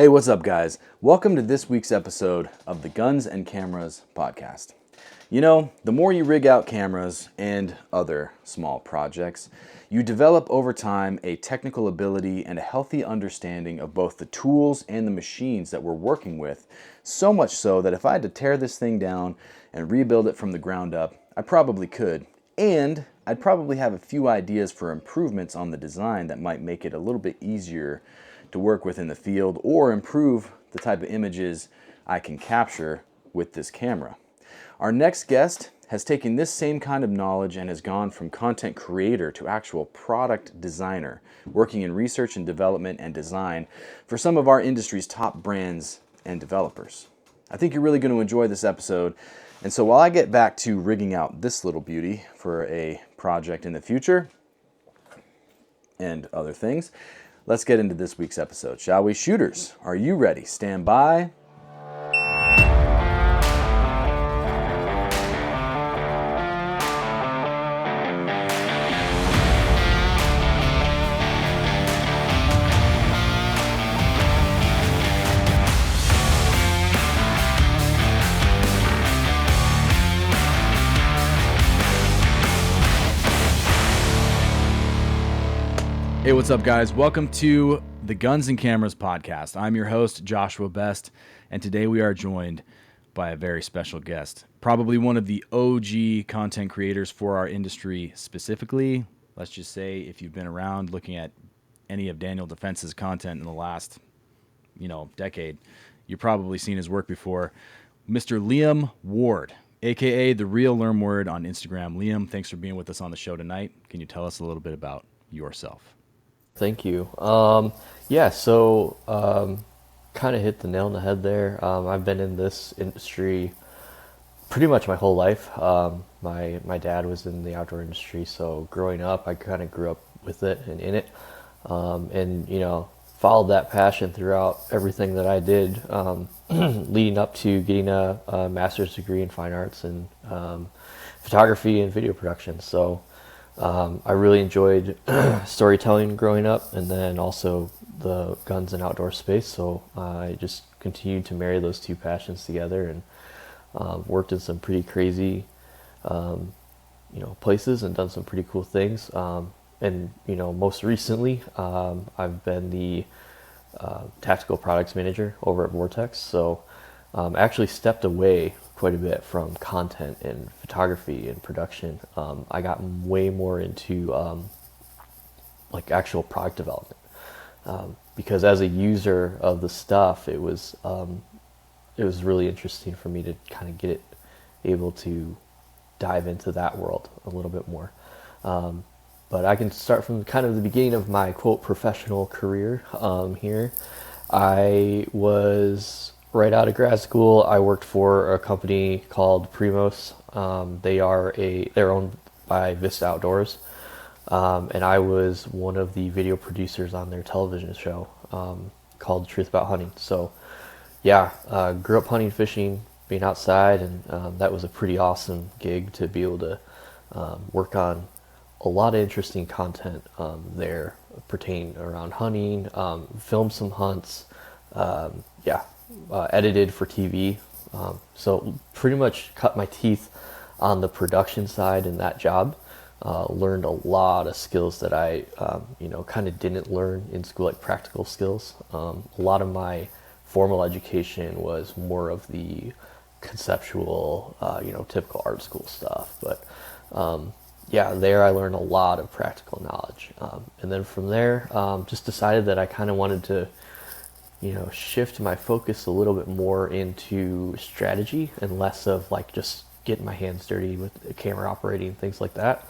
Hey, what's up, guys? Welcome to this week's episode of the Guns and Cameras podcast. You know, the more you rig out cameras and other small projects, you develop over time a technical ability and a healthy understanding of both the tools and the machines that we're working with, so much so that if I had to tear this thing down and rebuild it from the ground up, I probably could. And I'd probably have a few ideas for improvements on the design that might make it a little bit easier to work with in the field or improve the type of images I can capture with this camera. Our next guest has taken this same kind of knowledge and has gone from content creator to actual product designer, working in research and development and design for some of our industry's top brands and developers. I think you're really going to enjoy this episode. And so while I get back to rigging out this little beauty for a project in the future and other things, let's get into this week's episode, shall we? Shooters, are you ready? Stand by. Hey, what's up, guys? Welcome to the Guns and Cameras podcast. I'm your host, Joshua Best, and today we are joined by a very special guest, probably one of the OG content creators for our industry specifically. Let's just say if you've been around looking at any of Danial Defense's content in the last, decade, you've probably seen his work before. Mr. Liam Ward, aka The Real Learn Word on Instagram. Liam, thanks for being with us on the show tonight. Can you tell us a little bit about yourself? Thank you. Kind of hit the nail on the head there. I've been in this industry pretty much my whole life. My dad was in the outdoor industry, so growing up, I kind of grew up with it and in it, followed that passion throughout everything that I did, leading up to getting a master's degree in fine arts and photography and video production. So I really enjoyed storytelling growing up, and then also the guns and outdoor space. So I just continued to marry those two passions together, and worked in some pretty crazy, places and done some pretty cool things. Most recently, I've been the tactical products manager over at Vortex. So I actually stepped away quite a bit from content and photography and production. I got way more into actual product development, because as a user of the stuff, it was really interesting for me to kind of get able to dive into that world a little bit more. But I can start from kind of the beginning of my quote professional career here. I was right out of grad school. I worked for a company called Primos. They're owned by Vista Outdoors, and I was one of the video producers on their television show called Truth About Hunting. So, grew up hunting, fishing, being outside, and that was a pretty awesome gig to be able to work on a lot of interesting content there pertaining around hunting, film some hunts, edited for TV. So pretty much cut my teeth on the production side in that job. Learned a lot of skills that I, kind of didn't learn in school, like practical skills. A lot of my formal education was more of the conceptual, typical art school stuff. But there I learned a lot of practical knowledge. And then from there, just decided that I kind of wanted to shift my focus a little bit more into strategy and less of just getting my hands dirty with camera operating, things like that.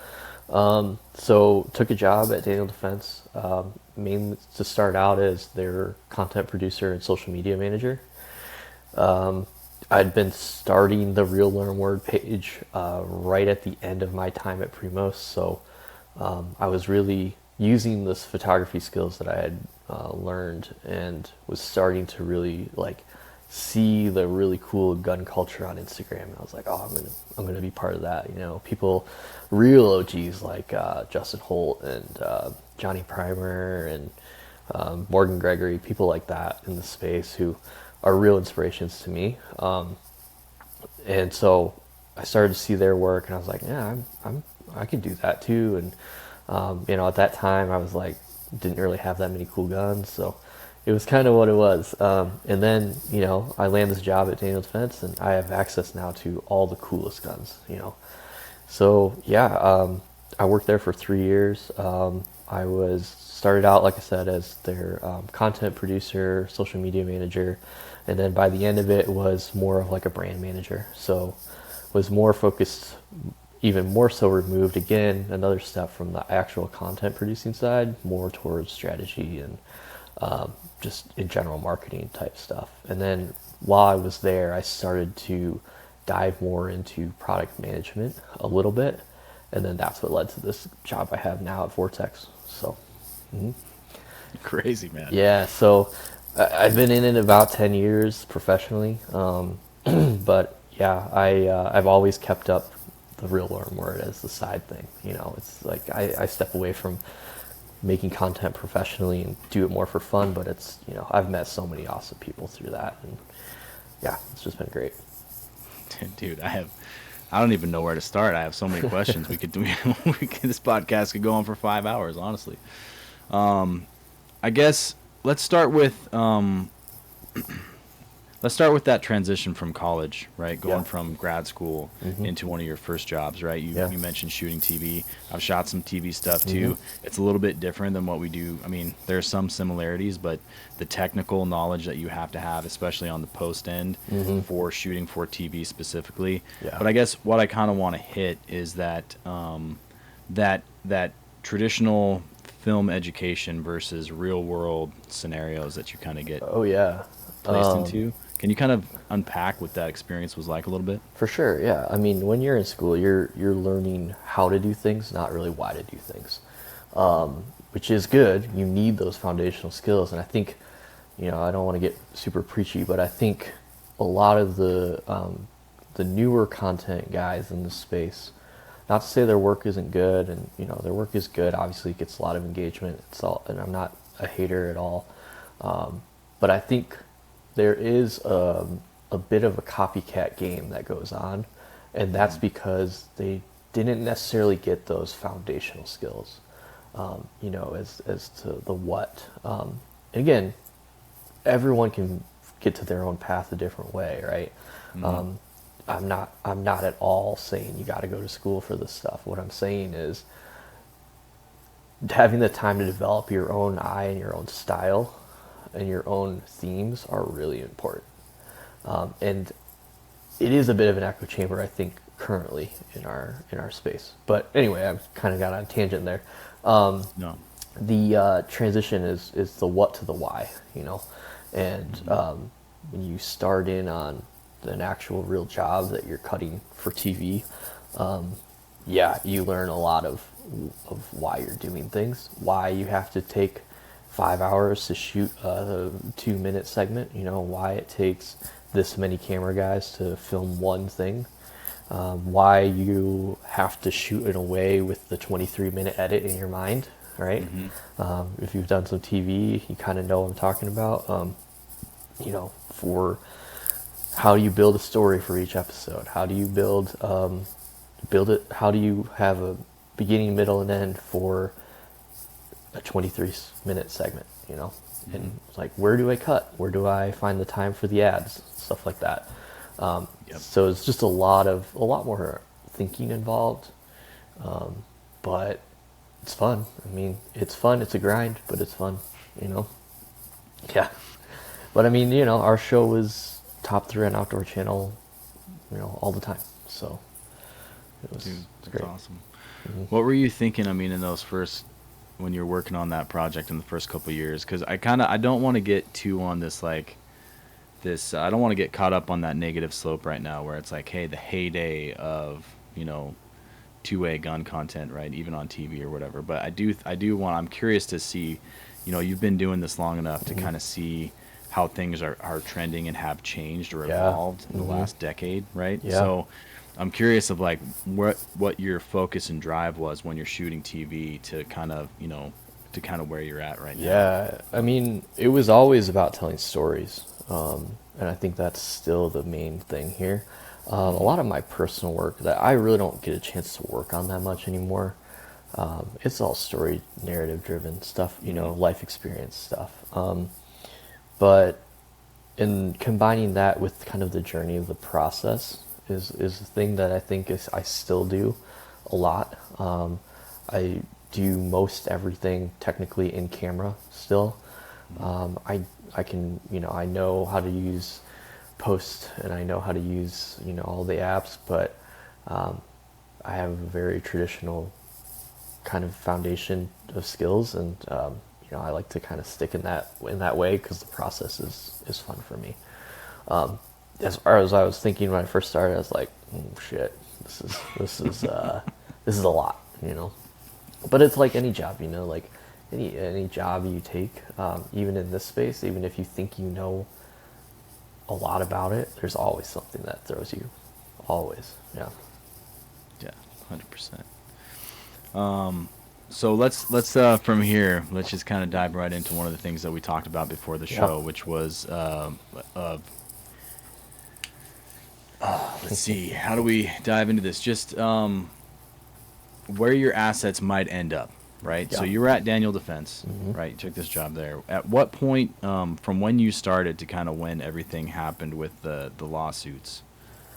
So took a job at Danial Defense, mainly to start out as their content producer and social media manager. I'd been starting the Real Learn Word page right at the end of my time at Primos, so I was really using this photography skills that I had learned and was starting to really see the really cool gun culture on Instagram. And I was like, I'm gonna be part of that. People, real OGs like Justin Holt and Johnny Primer and Morgan Gregory, people like that in the space who are real inspirations to me. And so I started to see their work, and I was like, yeah, I can do that too. And at that time, I was like, didn't really have that many cool guns, so it was kind of what it was. And then, I land this job at Danial Defense, and I have access now to all the coolest guns. So yeah, I worked there for 3 years. I started out, like I said, as their content producer, social media manager, and then by the end of it was more of like a brand manager. So was more focused, even more so removed, again, another step from the actual content producing side, more towards strategy and just in general marketing type stuff. And then while I was there, I started to dive more into product management a little bit. And then that's what led to this job I have now at Vortex. So, Crazy, man. yeah, so I've been in it about 10 years professionally. But yeah, I've always kept up the real word as the side thing. It's like I step away from making content professionally and do it more for fun, but it's, I've met so many awesome people through that, and yeah, it's just been great. Dude, I don't even know where to start. I have so many questions. This podcast could go on for 5 hours, honestly. I guess let's start with that transition from college, right? Going from grad school into one of your first jobs, right? You mentioned shooting TV. I've shot some TV stuff too. It's a little bit different than what we do. I mean, there's some similarities, but the technical knowledge that you have to have, especially on the post end for shooting for TV specifically. Yeah. But I guess what I kind of want to hit is that that traditional film education versus real world scenarios that you kind of get placed into. Can you kind of unpack what that experience was like a little bit? For sure, yeah. I mean, when you're in school, you're learning how to do things, not really why to do things, which is good. You need those foundational skills, and I think, I don't want to get super preachy, but I think a lot of the newer content guys in this space, not to say their work isn't good, and their work is good. Obviously, it gets a lot of engagement. And I'm not a hater at all, but I think there is a bit of a copycat game that goes on, and that's because they didn't necessarily get those foundational skills, as to the what. And again, everyone can get to their own path a different way, right? I'm not at all saying you got to go to school for this stuff. What I'm saying is having the time to develop your own eye and your own style and your own themes are really important. And it is a bit of an echo chamber, I think, currently in our space. But anyway, I've kind of got on a tangent there. No. The transition is the what to the why, and when you start in on an actual real job that you're cutting for TV, you learn a lot of why you're doing things, why you have to take 5 hours to shoot a 2-minute segment, why it takes this many camera guys to film one thing, why you have to shoot in a way with the 23-minute edit in your mind, right? If you've done some TV, you kind of know what I'm talking about, for how do you build a story for each episode? How do you build it? How do you have a beginning, middle, and end for a 23-minute segment, and like, where do I cut? Where do I find the time for the ads? Stuff like that. So it's just a lot more thinking involved, but it's fun. I mean, it's fun. It's a grind, but it's fun, Yeah. But I mean, our show was top 3 on Outdoor Channel, all the time. So it was that's great. Awesome. What were you thinking? I mean, in those when you're working on that project in the first couple of years, because I don't want to get too on this I don't want to get caught up on that negative slope right now where it's like, hey, the heyday of 2A gun content, right, even on TV or whatever. But I'm curious to see, you've been doing this long enough to kind of see how things are trending and have changed or evolved in the last decade, right? So I'm curious of like what your focus and drive was when you're shooting TV to kind of, to kind of where you're at right now? Yeah, I mean, it was always about telling stories, and I think that's still the main thing here. A lot of my personal work that I really don't get a chance to work on that much anymore. It's all story narrative driven stuff, life experience stuff. But in combining that with kind of the journey of the process is the thing that I think is I still do a lot. I do most everything technically in camera still. I can, I know how to use Post and I know how to use, all the apps, but I have a very traditional kind of foundation of skills, and I like to kind of stick in that way because the process is fun for me. As far as I was thinking when I first started, I was like, shit, this is a lot, But it's like any job, like any job you take, even in this space, even if you think you know a lot about it, there's always something that throws you. Always, yeah. Yeah, 100%. So let's from here, let's just kind of dive right into one of the things that we talked about before the show, which was let's see, how do we dive into this? Just where your assets might end up, right? Yeah. So you were at Danial Defense, right? You took this job there. At what point, from when you started to kind of when everything happened with the lawsuits,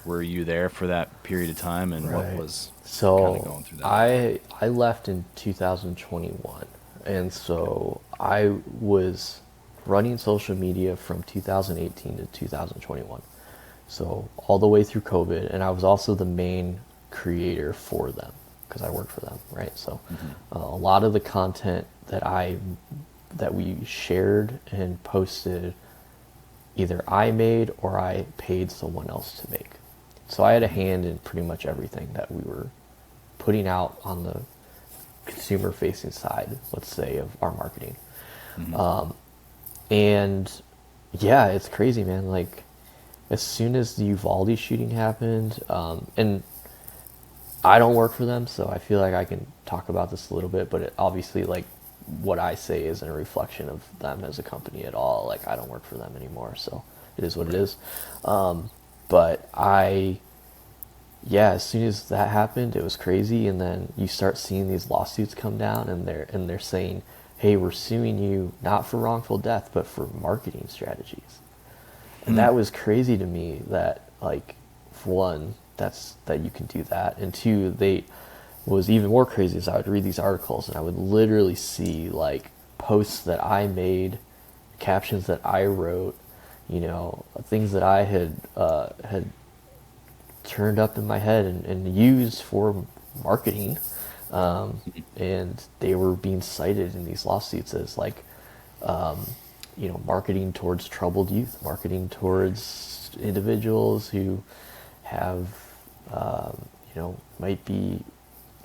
were you there for that period of time, and what was kind of going through that? I left in 2021, and so I was running social media from 2018 to 2021, so all the way through COVID, and I was also the main creator for them because I worked for them, right? So a lot of the content that we shared and posted, either I made or I paid someone else to make. So I had a hand in pretty much everything that we were putting out on the consumer-facing side, let's say, of our marketing. And yeah, it's crazy, man. Like, as soon as the Uvalde shooting happened, and I don't work for them, so I feel like I can talk about this a little bit, but it, obviously, like, what I say isn't a reflection of them as a company at all. Like, I don't work for them anymore, so it is what it is. But as soon as that happened, it was crazy. And then you start seeing these lawsuits come down, and they're saying, hey, we're suing you not for wrongful death, but for marketing strategies. And that was crazy to me that, like, for one, that you can do that. And two, was even more crazy as I would read these articles and I would literally see, like, posts that I made, captions that I wrote, things that I had turned up in my head and used for marketing, and they were being cited in these lawsuits as, like, marketing towards troubled youth, marketing towards individuals who have, might be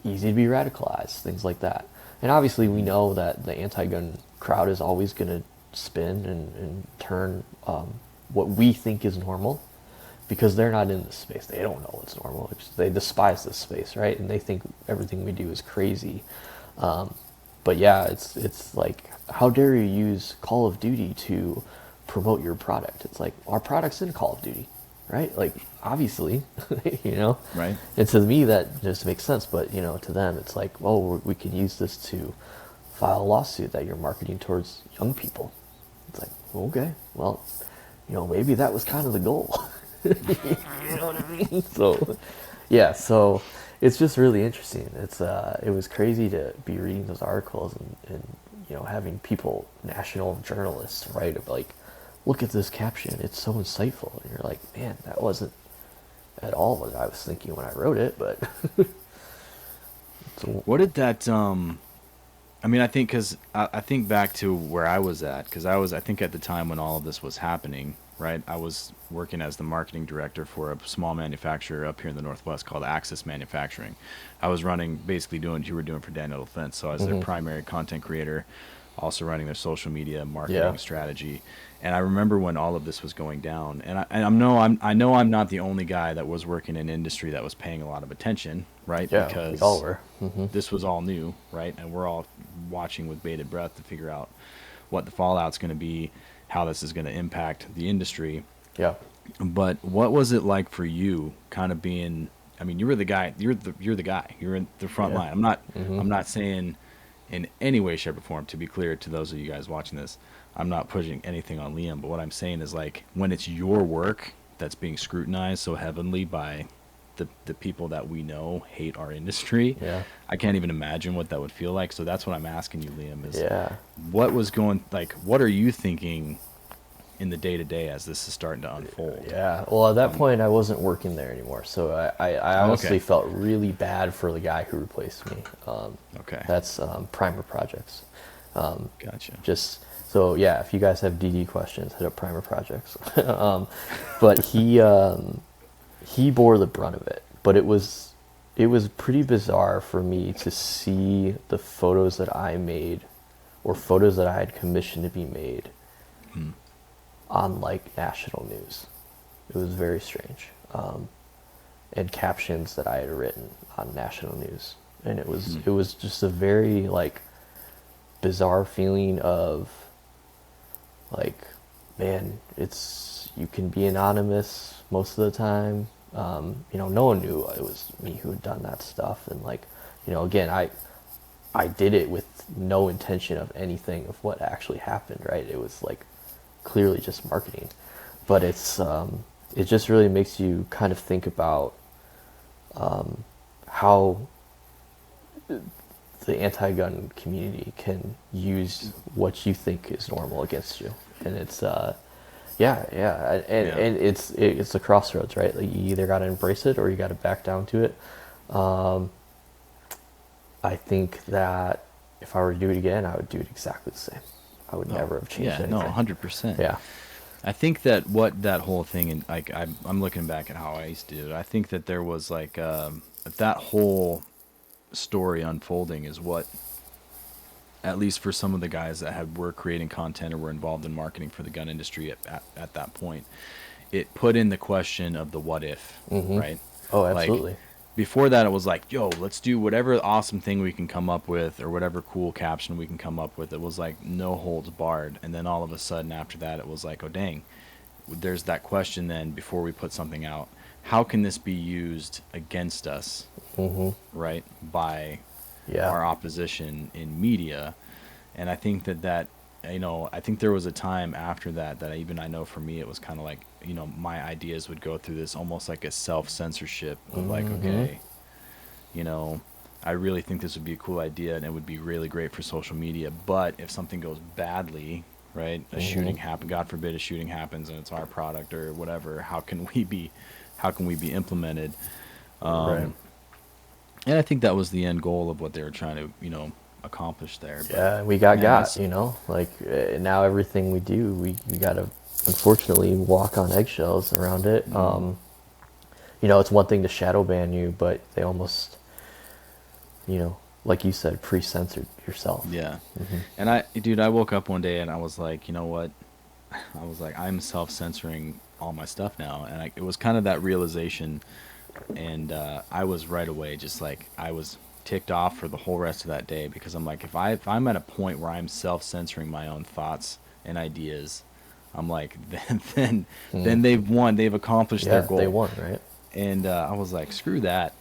easy to be radicalized, things like that. And obviously we know that the anti-gun crowd is always going to spin and turn what we think is normal, because they're not in this space. They don't know what's normal. They despise this space, right? And they think everything we do is crazy. But yeah, it's like, how dare you use Call of Duty to promote your product? It's like, our product's in Call of Duty, right? Like, obviously, Right. And to me, that just makes sense. But, to them, it's like, well, we can use this to file a lawsuit that you're marketing towards young people. It's like, okay, well, maybe that was kind of the goal. You know what I mean? So, yeah, so it's just really interesting. It was crazy to be reading those articles and having people, national journalists, write, like, look at this caption, it's so insightful. And you're like, man, that wasn't at all what I was thinking when I wrote it, but... So, what did that, I think, because I think back to where I was at, because I think at the time when all of this was happening, right, I was working as the marketing director for a small manufacturer up here in the Northwest called Axis Manufacturing. I was running, basically doing what you were doing for Danial Defense, so I was their primary content creator, also running their social media marketing strategy. And I remember when all of this was going down, and I know I'm not the only guy that was working in an industry that was paying a lot of attention, right? Yeah, Because we all were. this was all new, right? And we're all watching with bated breath to figure out what the fallout's going to be, how this is going to impact the industry. Yeah. But what was it like for you, kind of being? I mean, you were the guy. You're the guy. You're in the front Yeah. line. I'm not saying in any way, shape, or form. To be clear to those of you guys watching this, I'm not pushing anything on Liam. But what I'm saying is, like, when it's your work that's being scrutinized so heavily by the people that we know hate our industry. Yeah. I can't even imagine what that would feel like. So that's what I'm asking you, Liam. Is Yeah. what was going like? What are you thinking in the day to day as this is starting to unfold? Yeah. Well, at that point, I wasn't working there anymore, so I honestly felt really bad for the guy who replaced me. Okay. That's Primer Projects. Gotcha. Just so yeah, if you guys have DD questions, hit up Primer Projects. But he bore the brunt of it. But it was pretty bizarre for me to see the photos that I made, or photos that I had commissioned to be made, on like national news. It was very strange. And captions that I had written on national news, and it was just a very like bizarre feeling of like, man, you can be anonymous most of the time. No one knew it was me who had done that stuff, and like, again, I did it with no intention of anything of what actually happened, right? It was like clearly just marketing, but it just really makes you kind of think about how the anti-gun community can use what you think is normal against you, and it's and it's a crossroads, right? Like, you either got to embrace it or you got to back down to it. I think that if I were to do it again, I would do it exactly the same. I would never have changed anything. No, 100%. Yeah. I think that what that whole thing, and like I'm looking back at how I used to do it. I think that there was like that whole story unfolding is what, at least for some of the guys that were creating content or were involved in marketing for the gun industry at that point, it put in the question of the what if, right? Oh, absolutely. Like, before that, it was like, yo, let's do whatever awesome thing we can come up with, or whatever cool caption we can come up with. It was like no holds barred. And then all of a sudden after that, it was like, oh, dang, there's that question then before we put something out. How can this be used against us, right, by our opposition in media? And I think that I think there was a time after that I know for me, it was kind of like, my ideas would go through this almost like a self-censorship of like, okay, I really think this would be a cool idea and it would be really great for social media. But if something goes badly, right, a shooting happens, God forbid a shooting happens and it's our product or whatever, how can we be implemented? Right. And I think that was the end goal of what they were trying to, accomplish there. But, yeah, we got like now everything we do, we got to unfortunately walk on eggshells around it. It's one thing to shadow ban you, but they almost, like you said, pre-censored yourself. Yeah. And I woke up one day and I was like, you know what? I was like, I'm self-censoring all my stuff now. And it was kind of that realization. And I was right away just like, I was ticked off for the whole rest of that day, because I'm like, if I'm at a point where I'm self-censoring my own thoughts and ideas, I'm like, then they've won. They've accomplished their goal. They won, right? And I was like, screw that.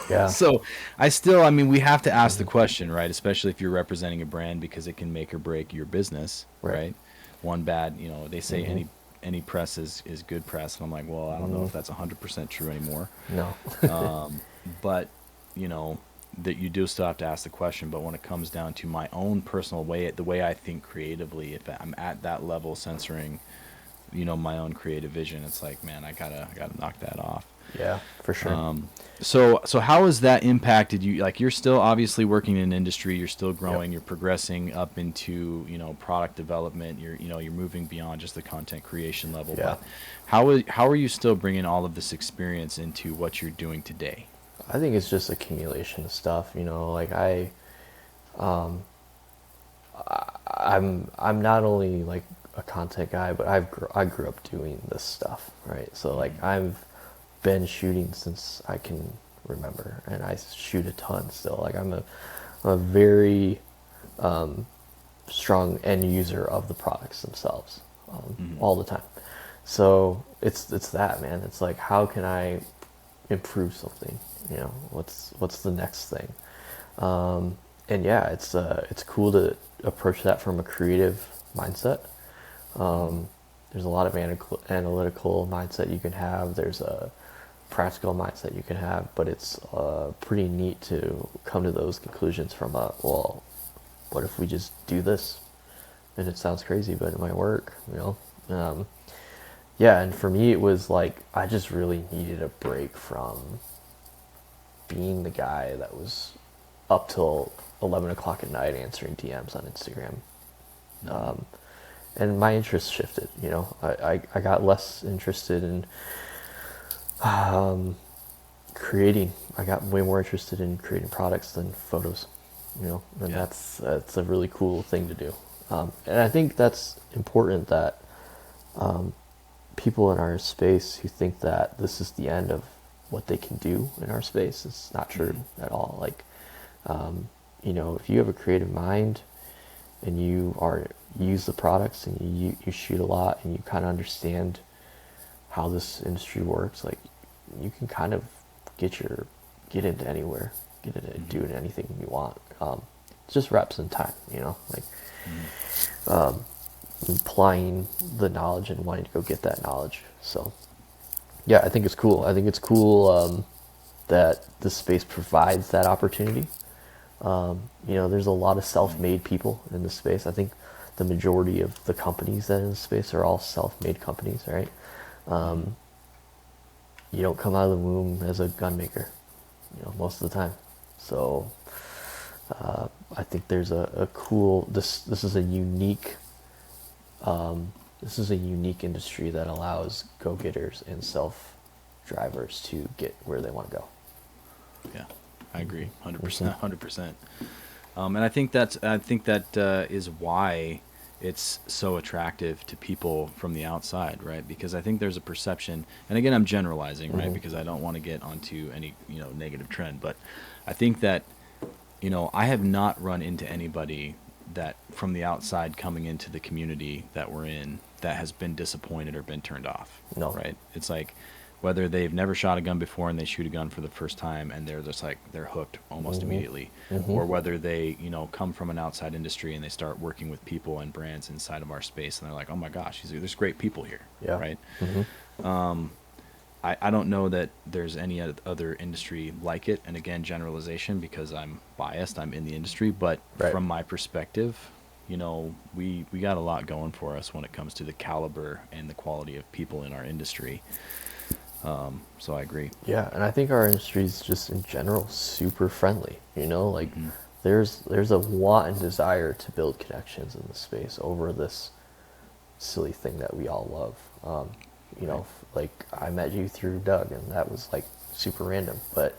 Yeah. So we have to ask the question, right? Especially if you're representing a brand, because it can make or break your business, right? One bad, they say any press is good press. And I'm like, well, I don't know if that's 100% true anymore. No. But, that you do still have to ask the question. But when it comes down to my own personal way, the way I think creatively, if I'm at that level censoring, my own creative vision, it's like, man, I gotta knock that off. Yeah, for sure. So how has that impacted you? Like, you're still obviously working in an industry, you're still growing, you're progressing up into, product development, you're moving beyond just the content creation level. Yeah. But how are you still bringing all of this experience into what you're doing today? I think it's just accumulation of stuff, like I'm not only like a content guy, but I grew up doing this stuff, right? So like I've been shooting since I can remember, and I shoot a ton still. Like I'm a very strong end user of the products themselves, all the time. So it's that, man. It's like, how can I improve something? You know, what's the next thing? And yeah, it's cool to approach that from a creative mindset. There's a lot of analytical mindset you can have. There's a practical mindset you can have, but it's pretty neat to come to those conclusions from well, what if we just do this? And it sounds crazy, but it might work, you know? Yeah, and for me, it was like, I just really needed a break from being the guy that was up till 11 o'clock at night answering DMs on Instagram. And my interest shifted, you know? I got less interested in creating. I got way more interested in creating products than photos, you know? And that's a really cool thing to do. And I think that's important, that people in our space who think that this is the end of what they can do in our space, it's not true at all. Like, you know, if you have a creative mind and you use the products and you shoot a lot and you kind of understand how this industry works, like, you can kind of get into anywhere, doing anything you want. It's just reps and time, you know, like, applying the knowledge and wanting to go get that knowledge. So yeah, I think it's cool. I think it's cool that this space provides that opportunity. You know, there's a lot of self-made people in this space. I think the majority of the companies that are in this space are all self-made companies, right? You don't come out of the womb as a gun maker, you know, most of the time. So I think there's a cool, this is a unique industry that allows go-getters and self-drivers to get where they want to go. Yeah, I agree, 100%, 100%. And I think that is why it's so attractive to people from the outside, right? Because I think there's a perception, and again, I'm generalizing, right? Because I don't want to get onto any, you know, negative trend, but I think that, you know, I have not run into anybody that from the outside coming into the community that we're in that has been disappointed or been turned off. No. Right? It's like, whether they've never shot a gun before and they shoot a gun for the first time and they're just like, they're hooked almost immediately, or whether they, you know, come from an outside industry and they start working with people and brands inside of our space and they're like, oh my gosh, there's great people here. Yeah. Right? I don't know that there's any other industry like it. And again, generalization, because I'm biased, I'm in the industry, but from my perspective, you know, we got a lot going for us when it comes to the caliber and the quality of people in our industry. So I agree. Yeah, and I think our industry is just in general super friendly, you know, like there's a want and desire to build connections in the space over this silly thing that we all love. You know, like, I met you through Doug and that was like super random, but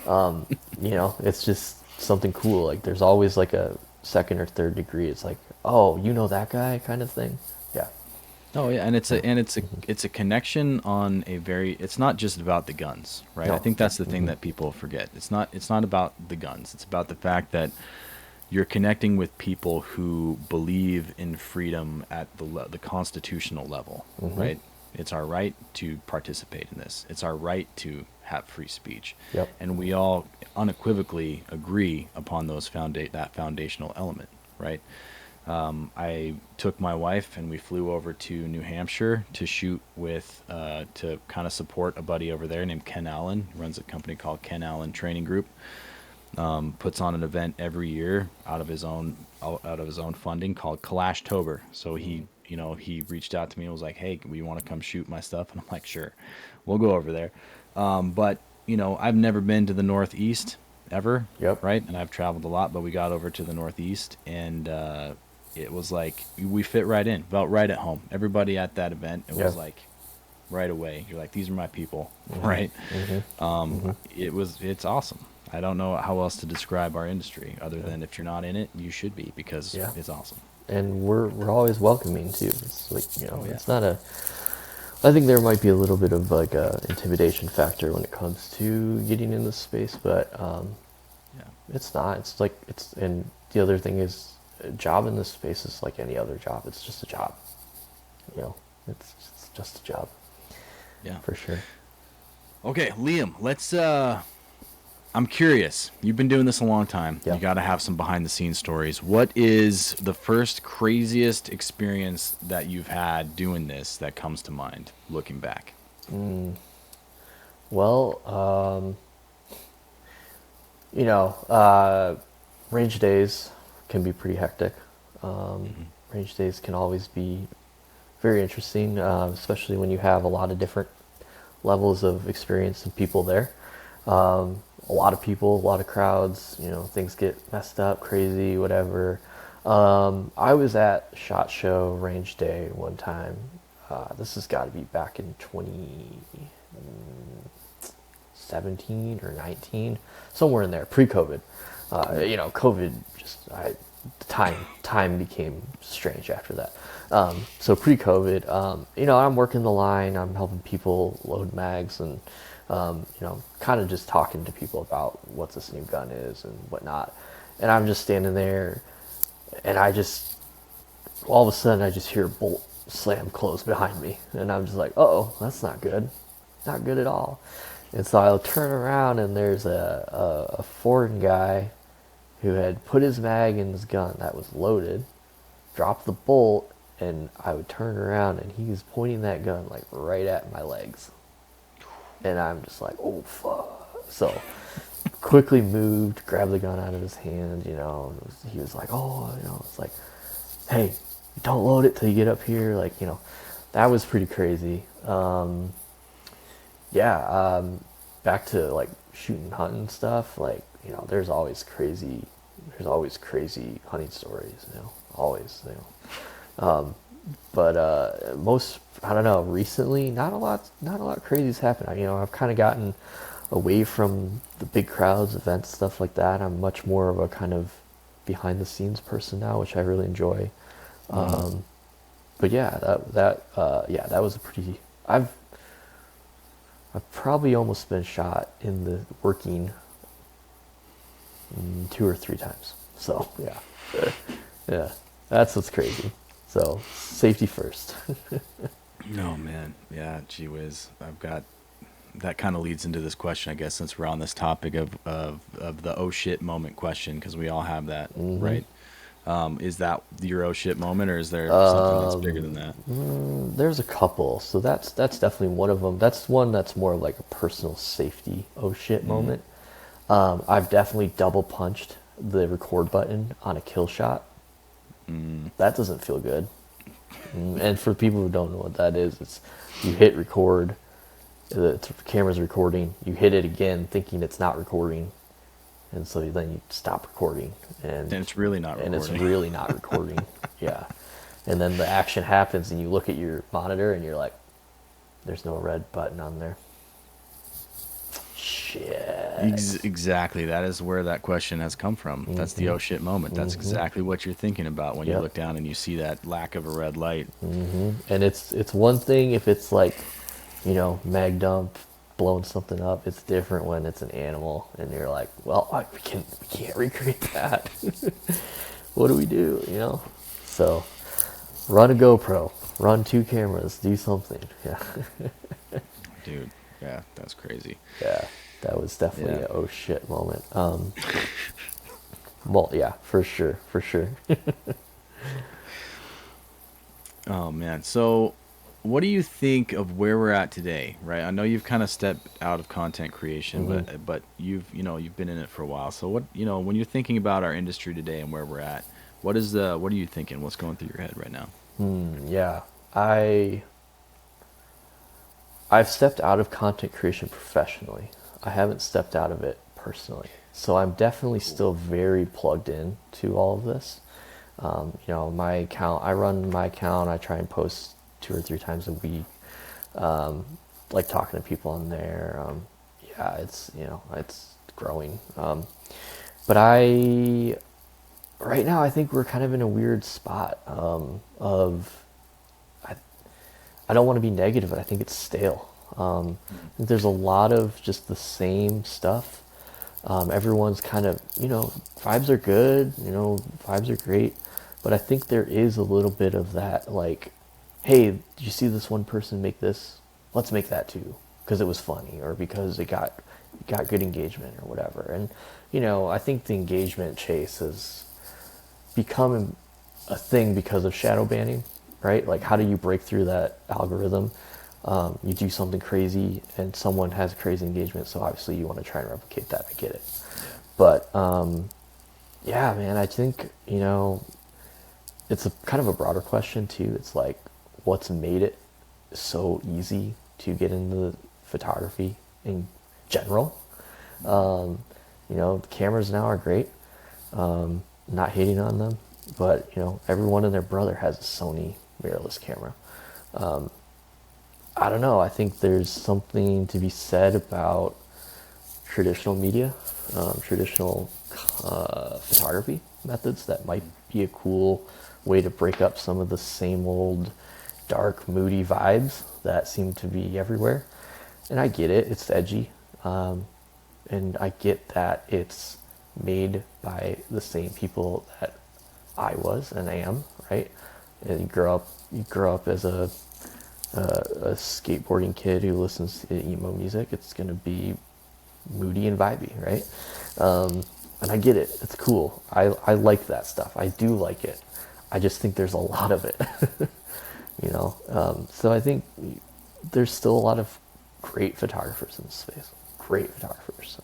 you know, it's just something cool. Like, there's always like a second or third degree. It's like, oh, you know that guy kind of thing. Yeah. Oh yeah, and it's a connection on a very. It's not just about the guns, right? No. I think that's the thing that people forget. It's not about the guns. It's about the fact that you're connecting with people who believe in freedom at the constitutional level, right? It's our right to participate in this. It's our right to have free speech, and we all unequivocally agree upon that foundational element, right? I took my wife and we flew over to New Hampshire to shoot with, to kind of support a buddy over there named Ken Allen. He runs a company called Ken Allen Training Group. Puts on an event every year out of his own funding called Kalashtober. So he reached out to me and was like, hey, we want to come shoot my stuff? And I'm like, sure, we'll go over there. But, you know, I've never been to the Northeast ever. Right. And I've traveled a lot, but we got over to the Northeast and, it was like, we fit right in, felt right at home. Everybody at that event, it was like right away. You're like, these are my people. Right. It's awesome. I don't know how else to describe our industry other than if you're not in it, you should be, because it's awesome. And we're always welcoming too. It's like, you know, it's not I think there might be a little bit of like a intimidation factor when it comes to getting in this space, but Yeah. it's not. It's like and the other thing is, a job in this space is like any other job. It's just a job. It's just a job. Yeah. For sure. Okay, Liam, let's I'm curious. You've been doing this a long time. Yeah. You got to have some behind the scenes stories. What is the first craziest experience that you've had doing this that comes to mind looking back? Well, range days can be pretty hectic. Range days can always be very interesting, especially when you have a lot of different levels of experience and people there. A lot of people, a lot of crowds, things get messed up, crazy, whatever. I was at SHOT Show range day one time. This has got to be back in 2017 or 19, somewhere in there, pre-COVID. COVID time became strange after that. So pre-COVID, I'm working the line, I'm helping people load mags and, kind of just talking to people about what this new gun is and whatnot. And I'm just standing there and all of a sudden I just hear a bolt slam close behind me. And I'm just like, uh-oh, that's not good. Not good at all. And so I'll turn around and there's a foreign guy who had put his mag in his gun that was loaded, dropped the bolt, and I would turn around and he was pointing that gun like right at my legs. And I'm just like, oh fuck. So quickly moved, grabbed the gun out of his hand, he was like, it's like, hey, don't load it till you get up here. Like, that was pretty crazy. Back to like shooting, hunting stuff. Like, there's always crazy hunting stories, always, But I don't know, recently, not a lot crazy's happened. I've kind of gotten away from the big crowds, events, stuff like that. I'm much more of a kind of behind the scenes person now, which I really enjoy. But yeah, that was a pretty, I've probably almost been shot in the working 2 or 3 times. So yeah, yeah, that's what's crazy. So safety first. No, man. Yeah, gee whiz. That kind of leads into this question, I guess, since we're on this topic of the oh shit moment question, because we all have that, right? Is that your oh shit moment, or is there something that's bigger than that? There's a couple. So that's definitely one of them. That's one that's more of like a personal safety oh shit moment. I've definitely double punched the record button on a kill shot. That doesn't feel good. And for people who don't know what that is, it's you hit record, the camera's recording, you hit it again thinking it's not recording, and so then you stop recording, and it's really not recording. And it's really not recording. Yeah. And then the action happens and you look at your monitor and you're like, there's no red button on there. Shit. Exactly. That is where that question has come from. That's the oh shit moment. That's exactly what you're thinking about when you look down and you see that lack of a red light. And it's one thing if it's like, mag dump, blowing something up. It's different when it's an animal and you're like, well, we can't recreate that. What do we do? So run a GoPro, run 2 cameras, do something. Yeah. Dude, yeah, that's crazy. Yeah, that was definitely a oh shit moment. Well, yeah, for sure. Oh man. So what do you think of where we're at today, right? I know you've kind of stepped out of content creation, but you've been in it for a while. So what, when you're thinking about our industry today and where we're at, what are you thinking? What's going through your head right now? Yeah. I've stepped out of content creation professionally. I haven't stepped out of it personally. So I'm definitely still very plugged in to all of this. My account, I run my account. I try and post 2 or 3 times a week. Like talking to people on there. It's growing. But right now I think we're kind of in a weird spot, I don't want to be negative, but I think it's stale. I think there's a lot of just the same stuff. Everyone's kind of, vibes are good, vibes are great, but I think there is a little bit of that, like, hey, did you see this one person make this? Let's make that too, because it was funny or because it got good engagement or whatever. And I think the engagement chase has become a thing because of shadow banning, right? Like, how do you break through that algorithm? You do something crazy and someone has crazy engagement, so obviously you want to try and replicate that. I get it. But yeah, man, I think, it's a kind of a broader question too. It's like, what's made it so easy to get into photography in general? The cameras now are great. Not hating on them, but everyone and their brother has a Sony mirrorless camera. I don't know. I think there's something to be said about traditional media, traditional photography methods that might be a cool way to break up some of the same old dark, moody vibes that seem to be everywhere. And I get it. It's edgy. And I get that it's made by the same people that I was and am, right? And you grow up as a skateboarding kid who listens to emo music. It's going to be moody and vibey, right? And I get it. It's cool. I like that stuff. I do like it. I just think there's a lot of it, So I think there's still a lot of great photographers in this space. Great photographers.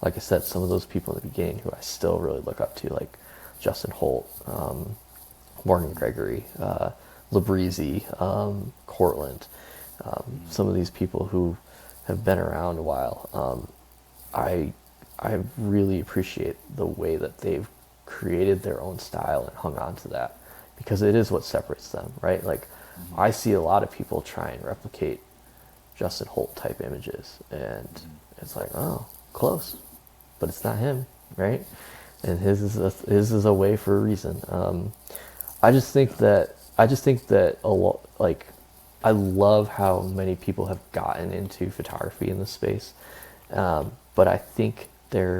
Like I said, some of those people in the beginning who I still really look up to, like Justin Holt, Morgan Gregory, Labreezy, Cortland, some of these people who have been around a while. I really appreciate the way that they've created their own style and hung on to that, because it is what separates them, right? Like, I see a lot of people try and replicate Justin Holt type images, and it's like, oh, close, but it's not him, right? And his is a way for a reason. I just think that a lot, like, I love how many people have gotten into photography in this space, but I think I'm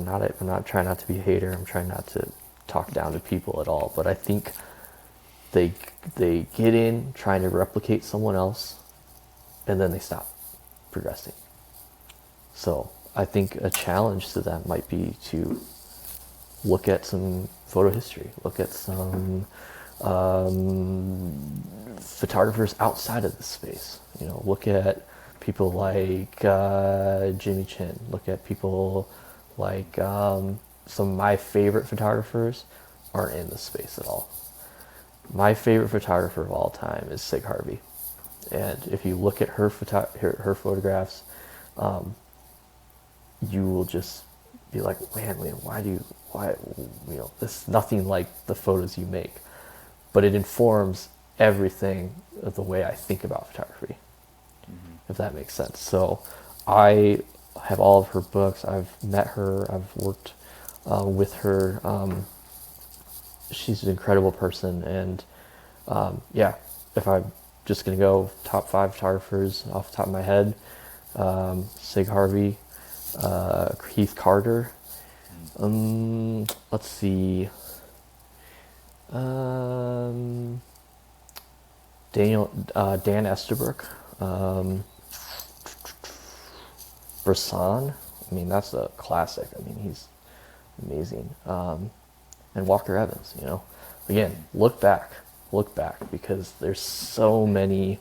not trying not to be a hater. I'm trying not to talk down to people at all, but I think they get in trying to replicate someone else, and then they stop progressing. So I think a challenge to them might be to look at some photo history, look at some photographers outside of this space. Look at people like Jimmy Chin. Look at people like some of my favorite photographers aren't in this space at all. My favorite photographer of all time is Sig Harvey, and if you look at her photographs, you will just be like, man, why this is nothing like the photos you make, but it informs everything of the way I think about photography, if that makes sense. So I have all of her books. I've met her. I've worked with her. She's an incredible person. And if I'm just going to go top 5 photographers off the top of my head, Sig Harvey, Keith Carter, let's see, Dan Estabrook, Bresson. I mean, that's a classic. I mean, he's amazing. And Walker Evans, again, look back, because there's so many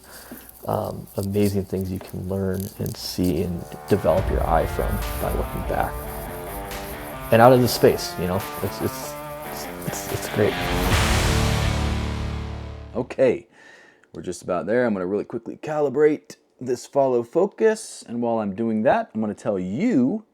amazing things you can learn and see and develop your eye from by looking back and out of the space. It's great. Okay, we're just about there. I'm going to really quickly calibrate this follow focus, and while I'm doing that, I'm going to tell you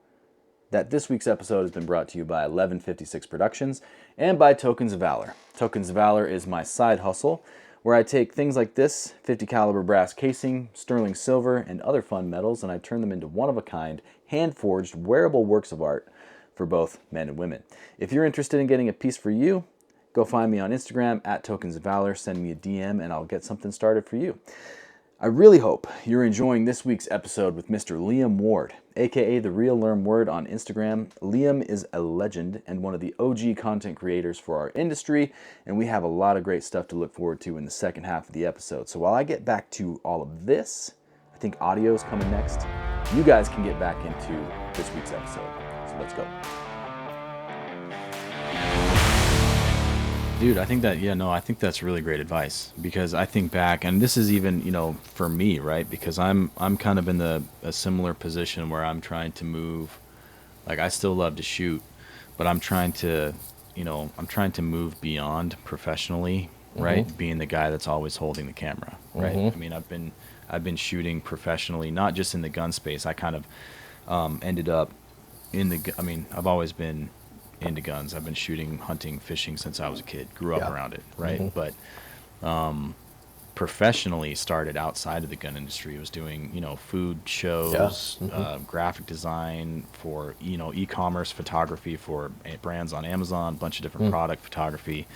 that this week's episode has been brought to you by 1156 Productions and by Tokens of Valor. Tokens of Valor is my side hustle, where I take things like this 50 caliber brass casing, sterling silver, and other fun metals, and I turn them into one-of-a-kind, hand-forged, wearable works of art for both men and women. If you're interested in getting a piece for you, go find me on Instagram at Tokens of Valor. Send me a DM and I'll get something started for you. I really hope you're enjoying this week's episode with Mr. Liam Ward, aka The Real Learn Word on Instagram. Liam is a legend and one of the OG content creators for our industry, and we have a lot of great stuff to look forward to in the second half of the episode. So while I get back to all of this, I think audio is coming next. You guys can get back into this week's episode. So let's go. Dude, I think that's really great advice, because I think back, and this is even, for me, right? Because I'm kind of in a similar position where I'm trying to move, like I still love to shoot, but I'm trying to move beyond professionally, right? Being the guy that's always holding the camera, right? I mean, I've been shooting professionally, not just in the gun space. I kind of ended up I've always been into guns. I've been shooting, hunting, fishing since I was a kid. Grew up around it, right? But professionally started outside of the gun industry. I was doing, food shows, graphic design for, e-commerce photography for brands on Amazon, a bunch of different product photography.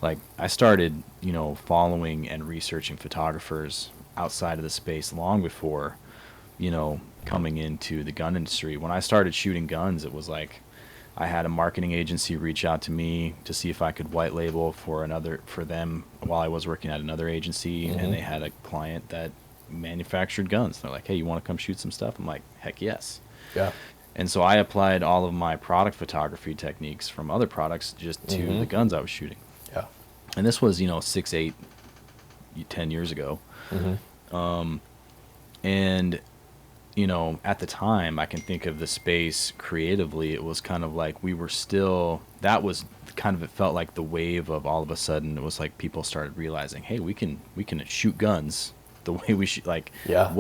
Like I started, following and researching photographers outside of the space long before, coming into the gun industry. When I started shooting guns, it was like I had a marketing agency reach out to me to see if I could white label for them while I was working at another agency, and they had a client that manufactured guns. They're like, "Hey, you want to come shoot some stuff?" I'm like, "Heck yes." Yeah. And so I applied all of my product photography techniques from other products just to the guns I was shooting. Yeah. And this was, 6, 8, 10 years ago. And at the time, I can think of the space creatively, it was kind of like it felt like the wave of all of a sudden, it was like people started realizing, hey, we can shoot guns the way we shoot, right? Yeah.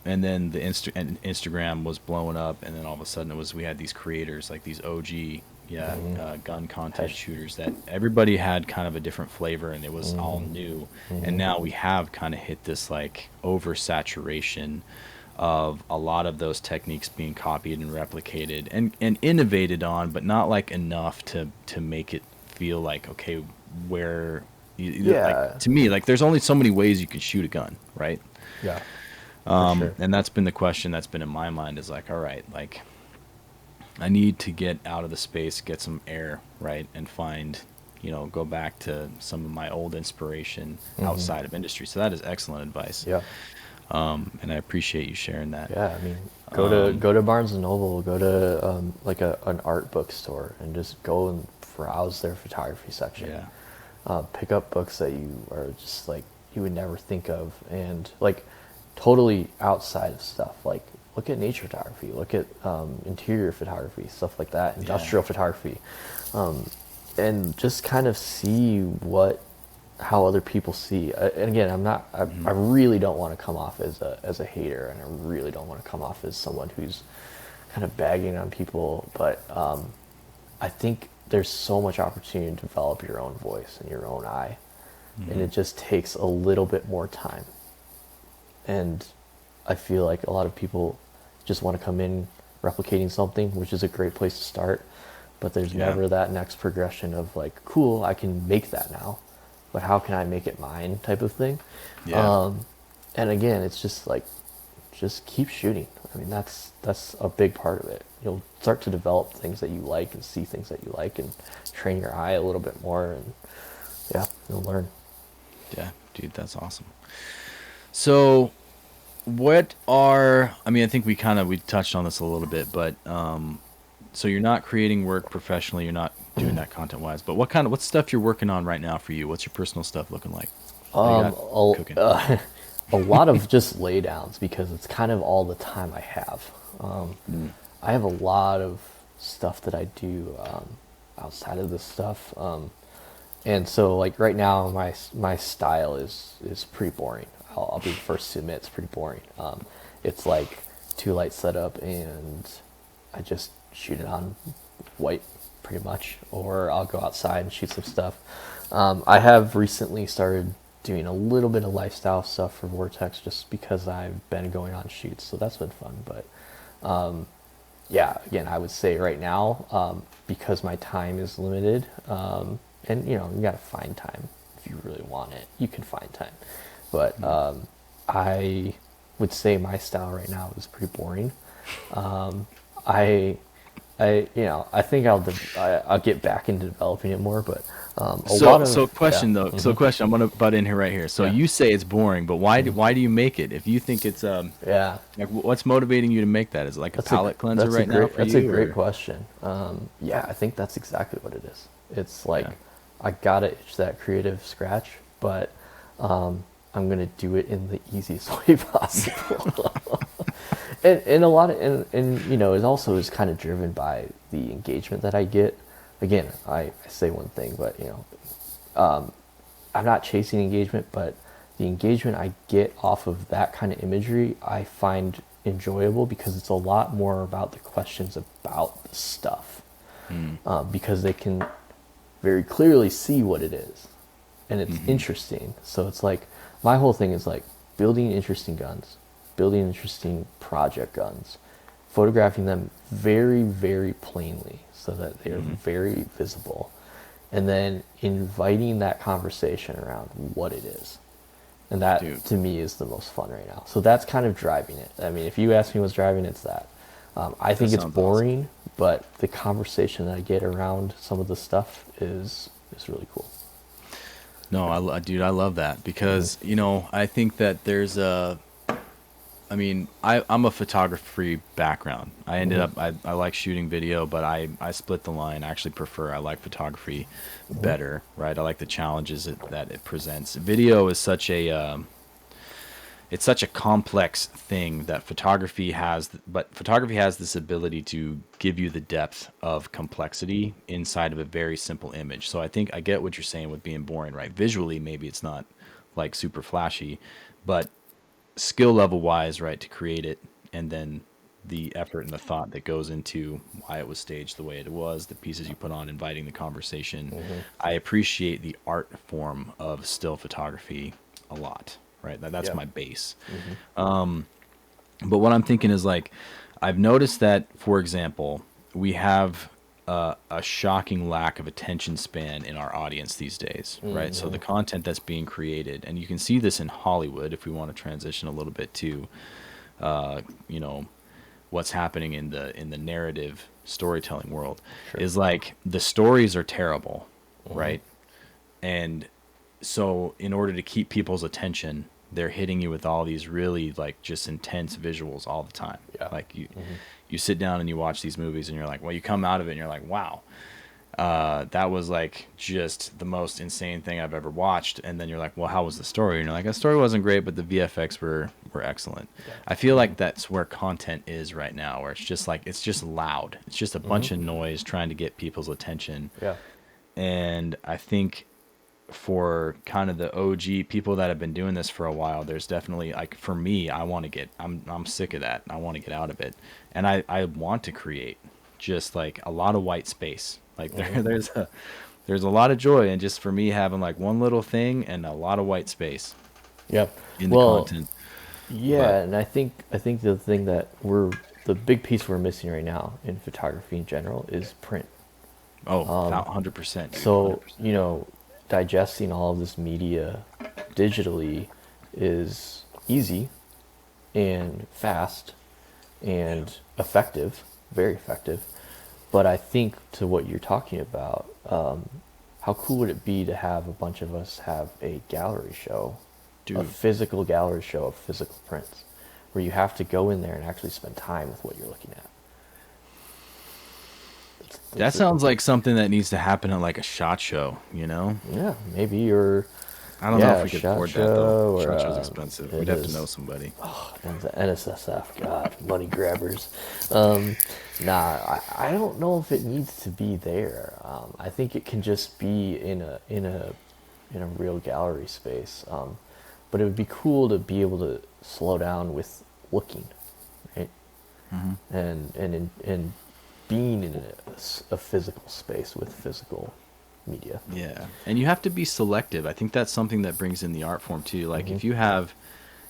And then the Instagram was blowing up, and then all of a sudden we had these creators, like these OG gun content shooters, that everybody had kind of a different flavor, and it was all new. And now we have kind of hit this like oversaturation of a lot of those techniques being copied and replicated and innovated on, but not like enough to make it feel like, okay, like, to me, like there's only so many ways you can shoot a gun, right? Yeah. Sure. And that's been the question that's been in my mind, is like, all right, like I need to get out of the space, get some air, right? And find, go back to some of my old inspiration outside of industry. So that is excellent advice. Yeah. And I appreciate you sharing that. Yeah. I mean, go to Barnes and Noble, go to like an art bookstore, and just go and browse their photography section. Yeah. Pick up books that you are just like, you would never think of, and like totally outside of stuff. Like, look at nature photography, look at interior photography, stuff like that, industrial photography, and just kind of see how other people see. And again, I really don't want to come off as a hater, and I really don't want to come off as someone who's kind of bagging on people, but I think there's so much opportunity to develop your own voice and your own eye, and it just takes a little bit more time. And I feel like a lot of people just want to come in replicating something, which is a great place to start, but there's never that next progression of like, cool, I can make that now, but how can I make it mine, type of thing. And again, it's just like, just keep shooting. I mean, that's a big part of it. You'll start to develop things that you like and see things that you like and train your eye a little bit more, and you'll learn. Yeah, dude, that's awesome. So I think we touched on this a little bit, but so you're not creating work professionally, you're not doing that content wise, but what stuff you're working on right now for you? What's your personal stuff looking like? Cooking? A lot of just laydowns, because it's kind of all the time I have. I have a lot of stuff that I do outside of this stuff. And so like right now my style is pretty boring. I'll be the first to admit it's pretty boring. It's like 2-light setup, and I just shoot it on white pretty much, or I'll go outside and shoot some stuff. I have recently started doing a little bit of lifestyle stuff for Vortex, just because I've been going on shoots, so that's been fun. But yeah, again, I would say right now, because my time is limited, and you got to find time if you really want it. You can find time, but I would say my style right now is pretty boring. I I think I'll get back into developing it more, but a lot of So yeah, question though. So question. I'm gonna butt in here right here. So yeah, you say it's boring, but why do you make it? If you think it's yeah. like what's motivating you to make that? Is it like a palate cleanser right now for That's a you? great Or? question. Yeah, I think that's exactly what it is. It's like Yeah. I gotta itch that creative scratch, but I'm gonna do it in the easiest way possible. And a lot of and it also is kind of driven by the engagement that I get. Again, I say one thing, but I'm not chasing engagement, but the engagement I get off of that kind of imagery, I find enjoyable because it's a lot more about the questions about the stuff, because they can very clearly see what it is, and it's interesting. So it's like my whole thing is like building interesting guns, building interesting project guns, photographing them very, very plainly so that they are very visible, and then inviting that conversation around what it is. And that, Dude, to me, is the most fun right now. So that's kind of driving it. I mean, if you ask me what's driving it, it's that. I that think it's sounds awesome. boring, but the conversation that I get around some of the stuff is really cool. No, dude, I love that because I think that there's a. I mean, I'm a photography background. I ended up I like shooting video, but I split the line. I actually I like photography better, right? I like the challenges that it presents. Video is such a it's such a complex thing that photography has this ability to give you the depth of complexity inside of a very simple image. So I think I get what you're saying with being boring, right? Visually, maybe it's not like super flashy, but skill level wise, right, to create it, and then the effort and the thought that goes into why it was staged the way it was, the pieces you put on, inviting the conversation. I appreciate the art form of still photography a lot, right? That's Yeah. my base. But what I'm thinking is like, I've noticed that, for example, we have a shocking lack of attention span in our audience these days, right? So the content that's being created, and you can see this in Hollywood if we want to transition a little bit to, you know, what's happening in the narrative storytelling world, Sure. is like the stories are terrible, right? And so in order to keep people's attention, they're hitting you with all these really like just intense visuals all the time. Yeah. Like you sit down and you watch these movies and you're like, well, you come out of it and you're like, wow, that was like just the most insane thing I've ever watched. And then you're like, well, how was the story? And you're like, the story wasn't great, but the VFX were excellent. Yeah. I feel like that's where content is right now, where it's just like, it's just loud. It's just a bunch of noise trying to get people's attention. Yeah. And I think for kind of the OG people that have been doing this for a while, there's definitely like, for me, I'm sick of that. I want to get out of it. And I want to create just like a lot of white space. Like there's a lot of joy in just for me having like one little thing and a lot of white space Yep. in the Well, content. yeah, But and I think the thing that the big piece we're missing right now in photography in general is print. 100%, dude, So, 100%. digesting all of this media digitally is easy and fast and effective, very effective. But I think to what you're talking about, how cool would it be to have a bunch of us have a gallery show, a Dude, physical gallery show of physical prints, where you have to go in there and actually spend time with what you're looking at. that sounds like something that needs to happen at like a SHOT Show, you know? Yeah, maybe you're. I don't know Yeah, if a we could SHOT afford that though. show or SHOT Show's expensive. We'd it have to is. know somebody. And the NSSF, God, money grabbers. I don't know if it needs to be there. I think it can just be in a real gallery space. But it would be cool to be able to slow down with looking, right? And being in a physical space with physical media. Yeah, and you have to be selective. I think that's something that brings in the art form too. Like if you have,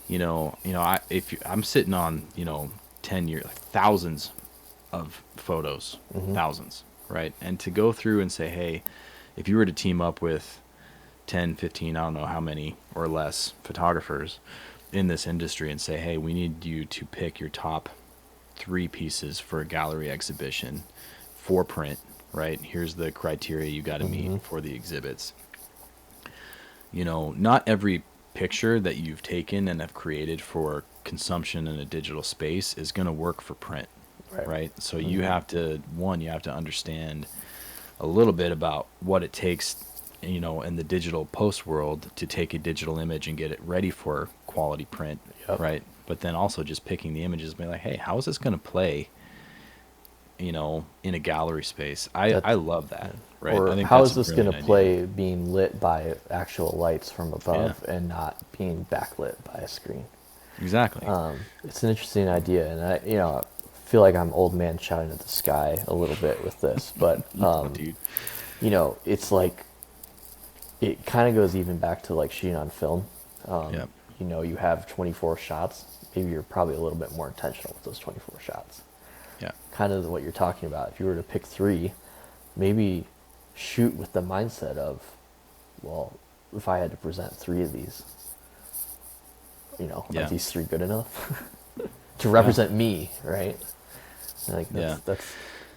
I'm sitting on 10 years, like thousands of photos, thousands, right? And to go through and say, hey, if you were to team up with 10, 15, I don't know how many or less photographers in this industry and say, hey, we need you to pick your top 3 pieces for a gallery exhibition for print, right? Here's the criteria you got to meet for the exhibits. You know, not every picture that you've taken and have created for consumption in a digital space is going to work for print, right? So you have to, you have to understand a little bit about what it takes, you know, in the digital post world to take a digital image and get it ready for quality print, right? But then also just picking the images and be like, hey, how is this going to play, you know, in a gallery space? I love that, right? Or I think how that's is a this going to brilliant play being lit by actual lights from above and not being backlit by a screen? Exactly. It's an interesting idea, and I, you know, feel like I'm old man shouting at the sky a little bit with this, but Dude. you know, it's like it kind of goes even back to like shooting on film. You know, you have 24 shots. Maybe you're probably a little bit more intentional with those 24 shots. Yeah. Kind of what you're talking about. If you were to pick 3, maybe shoot with the mindset of, well, if I had to present 3 of these, you know, are these 3 good enough to represent me, right? Like that's a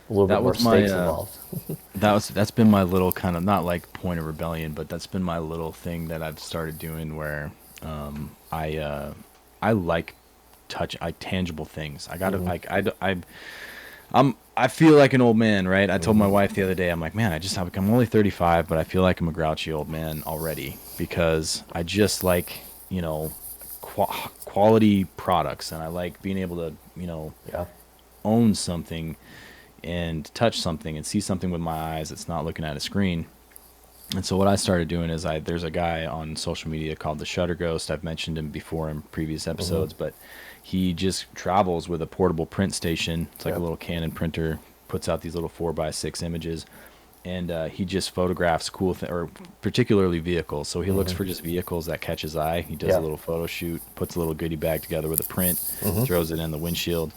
little bit more stakes involved. That's been my little kind of, not like point of rebellion, but that's been my little thing that I've started doing where I like tangible things. I gotta like I feel like an old man, right? I told my wife the other day, I'm like, man, I'm only 35, but I feel like I'm a grouchy old man already because I just like, you know, quality products, and I like being able to, you know, own something and touch something and see something with my eyes that's not looking at a screen. And so what I started doing is there's a guy on social media called the Shutter Ghost. I've mentioned him before in previous episodes, but he just travels with a portable print station. It's like a little Canon printer, puts out these little 4x6 images, and he just photographs or particularly vehicles. So he looks for just vehicles that catch his eye. He does a little photo shoot, puts a little goodie bag together with a print, throws it in the windshield.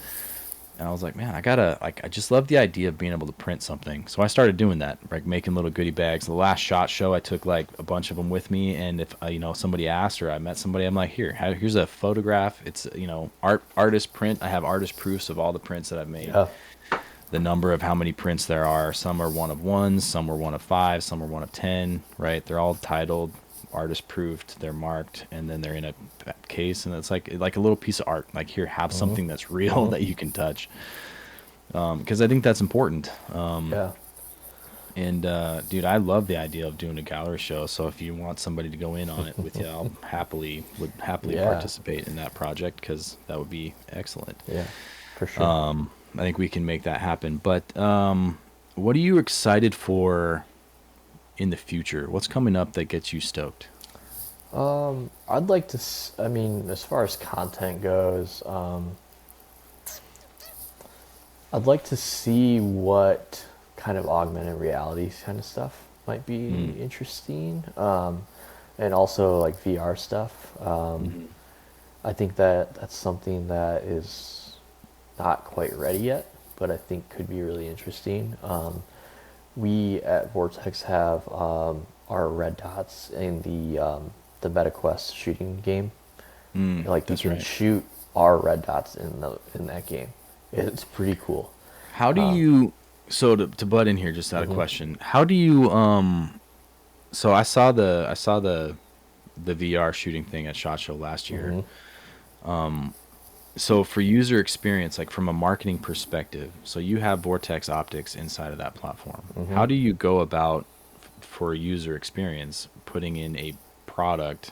And I was like, man, I just love the idea of being able to print something. So I started doing that, like making little goodie bags. The last SHOT Show, I took like a bunch of them with me. And if, you know, somebody asked or I met somebody, I'm like, here's a photograph. It's, you know, artist print. I have artist proofs of all the prints that I've made. The number of how many prints there are. Some are 1 of 1, some are 1 of 5, some are 1 of 10, right? They're all titled, artist proofed, they're marked, and then they're in a case, and it's like a little piece of art. Like, here, have something that's real that you can touch, because I think that's important. And dude, I love the idea of doing a gallery show. So if you want somebody to go in on it with you, I'll happily participate in that project, because that would be excellent. Yeah, for sure. I think we can make that happen. But what are you excited for in the future? What's coming up that gets you stoked? I'd like to, I mean, as far as content goes, I'd like to see what kind of augmented reality kind of stuff might be interesting. And also like VR stuff. I think that's something that is not quite ready yet, but I think could be really interesting. We at Vortex have our red dots in the MetaQuest shooting game. Like you can shoot our red dots in that game. It's pretty cool. How do you? So to butt in here, just out of question, how do you? So I saw the VR shooting thing at SHOT Show last year. So for user experience, like from a marketing perspective, so you have Vortex optics inside of that platform. How do you go about, for user experience, putting in a product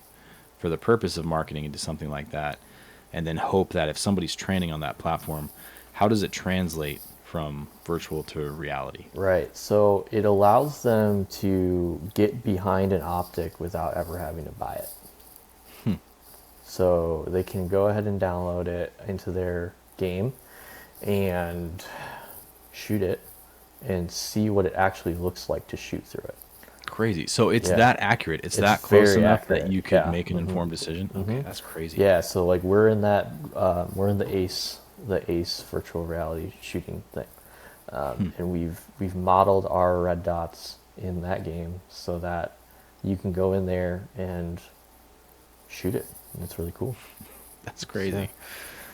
for the purpose of marketing into something like that, and then hope that if somebody's training on that platform, how does it translate from virtual to reality? Right. So it allows them to get behind an optic without ever having to buy it. So they can go ahead and download it into their game and shoot it and see what it actually looks like to shoot through it. Crazy. So it's that accurate. It's that close enough that you could make an informed decision. Okay, that's crazy. Yeah. So like we're in the ACE the Ace virtual reality shooting thing. And we've modeled our red dots in that game so that you can go in there and shoot it. And it's really cool. That's crazy. Yeah.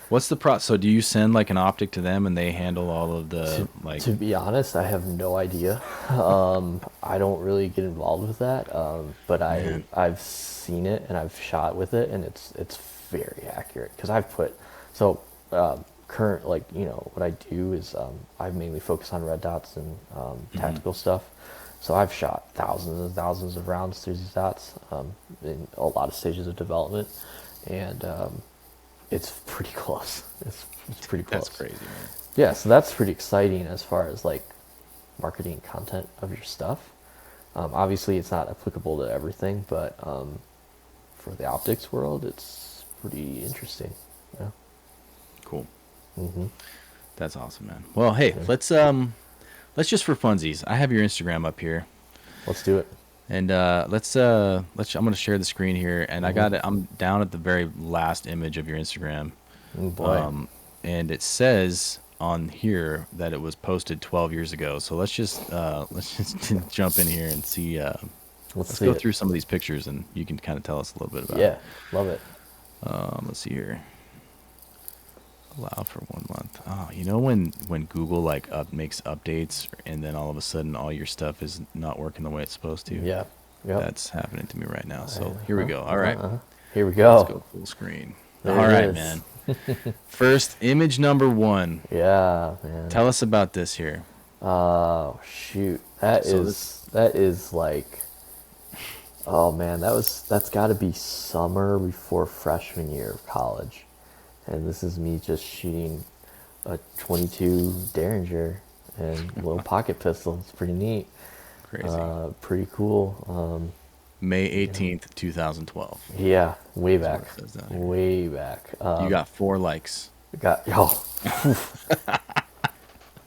What's the so do you send like an optic to them and they handle all of the like? To be honest, I have no idea. I don't really get involved with that, but I've seen it and I've shot with it, and it's very accurate because I've put current, like, you know, what I do is I mainly focus on red dots and tactical stuff. So I've shot thousands and thousands of rounds through these dots in a lot of stages of development, and it's pretty close. It's pretty close. That's crazy, man. Yeah, so that's pretty exciting as far as like marketing content of your stuff. Obviously, it's not applicable to everything, but for the optics world, it's pretty interesting. Yeah. Cool. Mm-hmm. That's awesome, man. Well, hey, let's just for funsies. I have your Instagram up here. Let's do it. And let's I'm gonna share the screen here, and I got it. I'm down at the very last image of your Instagram. Oh boy. And it says on here that it was posted 12 years ago. So let's just jump in here and see. Let's go through some of these pictures, and you can kind of tell us a little bit about it. Yeah, love it. Let's see here. Allow for 1 month. Oh, you know when Google like makes updates, and then all of a sudden all your stuff is not working the way it's supposed to? Yeah. Yep. That's happening to me right now. So here we go. All right. Here we go. Let's go full screen. There All it right, is. man. First image number 1. Yeah, man. Tell us about this here. Oh shoot, that is like, oh man, that's got to be summer before freshman year of college, and this is me just shooting a 22 Derringer and a little pocket pistol. It's pretty neat. Crazy. Pretty cool. May 18th, 2012. Yeah, way back. That's what it says down here. Way back. You got 4 likes.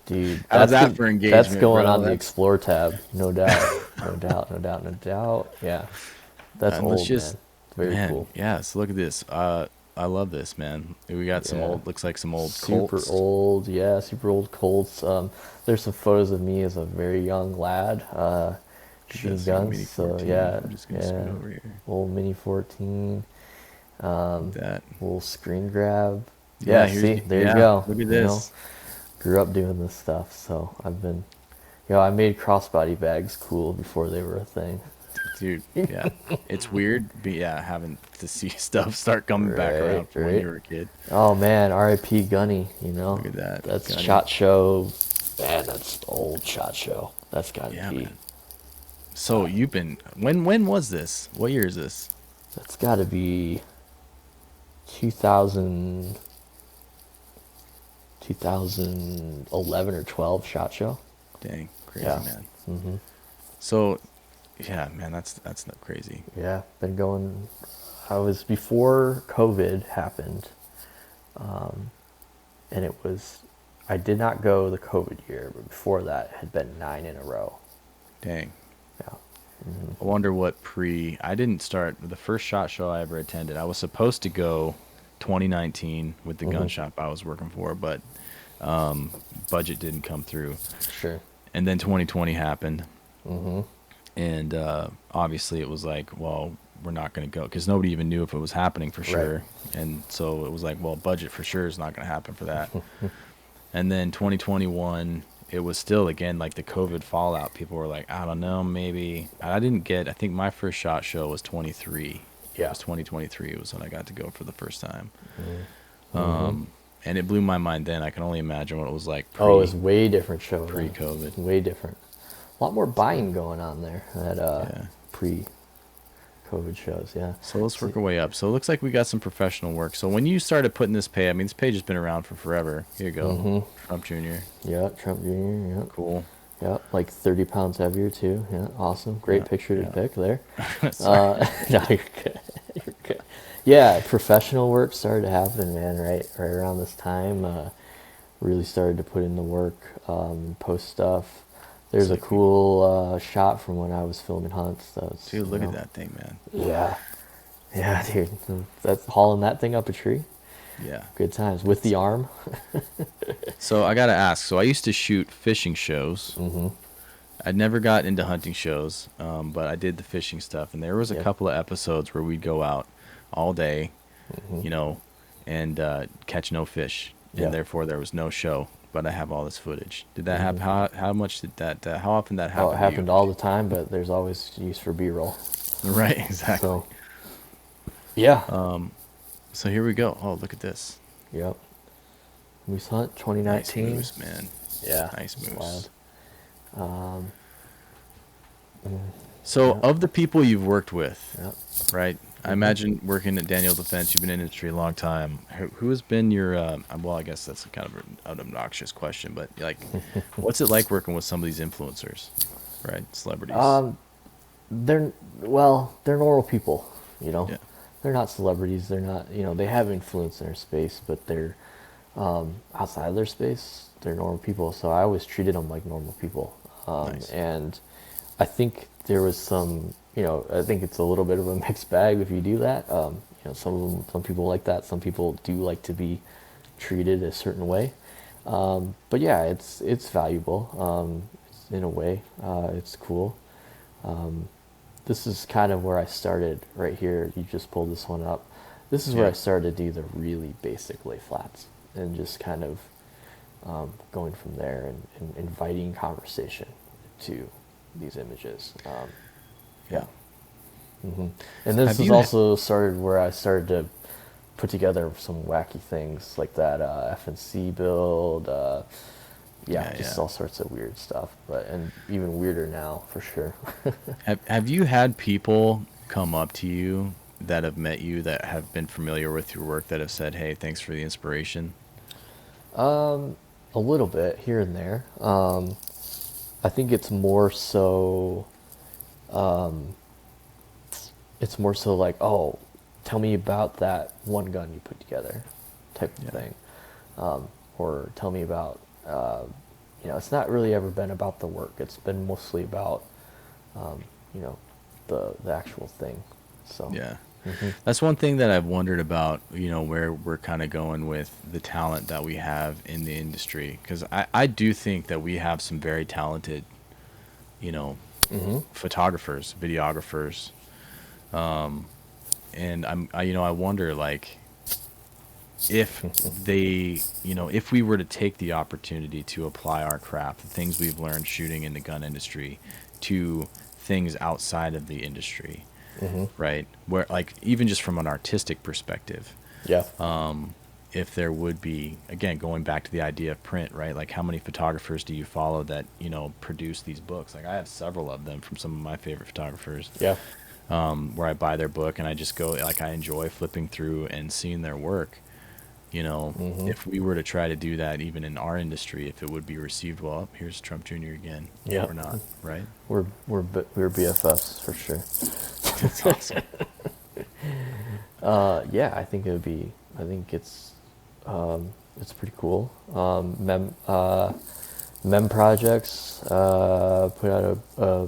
Dude, How's that for engagement? That's going bro? on the Explore tab, no doubt, no doubt, no doubt, no doubt. Yeah, that's old, man. It's very cool. Yeah, so look at this. I love this, man. We got some old, looks like some old Colts. Super old, yeah, super old Colts. There's some photos of me as a very young lad shooting guns. So yeah, I'm just gonna scoot over here. Old Mini 14. That little screen grab. Yeah, see, there you go. Look at this. You know, grew up doing this stuff, so I've been, I made crossbody bags cool before they were a thing. Dude, yeah, it's weird, but yeah, having to see stuff start coming back around from when you were a kid. Oh man, R.I.P. Gunny, Look at that. That's Gunny. SHOT Show. Man, that's old SHOT Show. That's gotta be. Man. So you've been, when was this? What year is this? That's gotta be 2011 or 12 SHOT Show. Dang, crazy, Yeah. man. Mm-hmm. So, yeah, man, that's not crazy. Yeah, been going. I was before COVID happened, and it was. I did not go the COVID year, but before that it had been 9 in a row. Dang. Yeah. Mm-hmm. I wonder what I didn't start the first SHOT Show I ever attended. I was supposed to go 2019 with the gun shop I was working for, but budget didn't come through. Sure. And then 2020 happened. Mm-hmm. And obviously it was like, well, we're not going to go because nobody even knew if it was happening for sure. Right. And so it was like, well, budget for sure is not going to happen for that. And then 2021, it was still, again, like the COVID fallout. People were like, I don't know, maybe. I think my first SHOT Show was 23. Yeah. It was 2023 was when I got to go for the first time. Mm-hmm. And it blew my mind then. I can only imagine what it was like it was way different show. Pre-COVID. Way different. A lot more buying going on there at pre-COVID shows, yeah. So let's work our way up. So it looks like we got some professional work. So when you started putting this page, I mean, this page has been around for forever. Here you go. Mm-hmm. Trump Jr. Yeah, Trump Jr., yeah. Cool. Yeah, like 30 pounds heavier too. Yeah, awesome. Great picture to pick there. Sorry. No, you're good. You're good. Yeah, professional work started happening, man, right around this time. Really started to put in the work, post stuff. There's a cool shot from when I was filming hunts. Dude, look at that thing, man. Yeah. Yeah, dude. That's hauling that thing up a tree. Yeah. Good times with the arm. So I gotta ask. So I used to shoot fishing shows. Mm-hmm. I'd never got into hunting shows, but I did the fishing stuff, and there was a Yeah. couple of episodes where we'd go out all day, Mm-hmm. you know, and catch no fish, and Yeah. therefore there was no show. But I have all this footage. Did that Mm-hmm. happen? How much did that? How often that Oh, it happen to happened you? all the time, but there's always use for B-roll. Right, exactly. So, yeah. So here we go. Oh, look at this. Yep. Moose Hunt Nice 2019. moose, man. Yeah. Nice It's moose. wild. So, Yep. of the people you've worked with, Yep. right? I imagine working at Danial Defense, you've been in the industry a long time. Who has been your, well, I guess that's kind of an obnoxious question, but like, what's it like working with some of these influencers, right? Celebrities. They're normal people, you know. Yeah. They're not celebrities. They're not, they have influence in their space, but they're outside of their space. They're normal people. So I always treated them like normal people. Nice. And I think there was some, I think it's a little bit of a mixed bag if you do that. Some people like that. Some people do like to be treated a certain way. But yeah, it's valuable. In a way, it's cool. This is kind of where I started right here. You just pulled this one up. This is where I started to do the really basic lay flats and just kind of going from there and inviting conversation to these images. Yeah. Mm-hmm. And this is also started where I started to put together some wacky things like that FNC build. Just all sorts of weird stuff, and even weirder now for sure. Have you had people come up to you that have met you that have been familiar with your work that have said, "Hey, thanks for the inspiration"? A little bit here and there. I think it's more so. It's more so like, oh, tell me about that one gun you put together, type of thing, or tell me about. It's not really ever been about the work. It's been mostly about, the actual thing. So Yeah. Mm-hmm. That's one thing that I've wondered about, where we're kind of going with the talent that we have in the industry. Because I do think that we have some very talented, photographers, videographers. And I wonder, like, if they, if we were to take the opportunity to apply our craft, the things we've learned shooting in the gun industry, to things outside of the industry, right? Where, like, even just from an artistic perspective, Yeah. if there would be, again, going back to the idea of print, right? Like, how many photographers do you follow that, produce these books? Like, I have several of them from some of my favorite photographers. Yeah. Where I buy their book and I just go, like, I enjoy flipping through and seeing their work. If we were to try to do that even in our industry, if it would be received well, here's Trump Jr. again, or not, right? We're BFFs for sure. That's awesome. I think it would be. I think it's pretty cool. Mem Projects put out a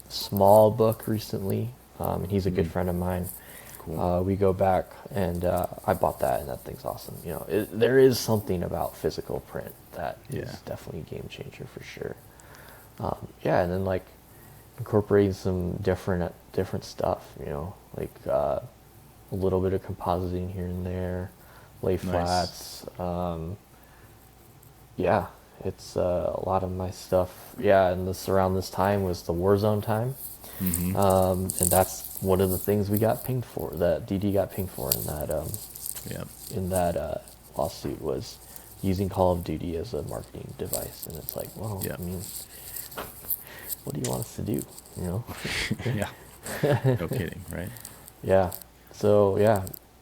small book recently, and he's a good friend of mine. Cool. We go back, and I bought that, and that thing's awesome. There is something about physical print that is definitely a game changer for sure. And then like incorporating some different stuff, like a little bit of compositing here and there, lay flats. It's a lot of my stuff. And around this time was the Warzone time. And that's one of the things we got pinged for, that DD got pinged for in that lawsuit, was using Call of Duty as a marketing device. And it's like, well, I mean, what do you want us to do? Yeah. No kidding, right? Yeah. So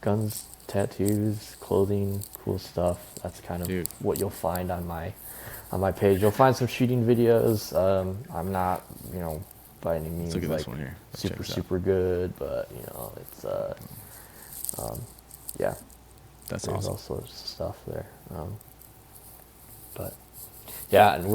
guns, tattoos, clothing, cool stuff. That's kind of what you'll find on my page. You'll find some shooting videos. I'm not, by any means Look at like this one here. super good, but it's that's there's awesome. all sorts of stuff there. But Yeah, and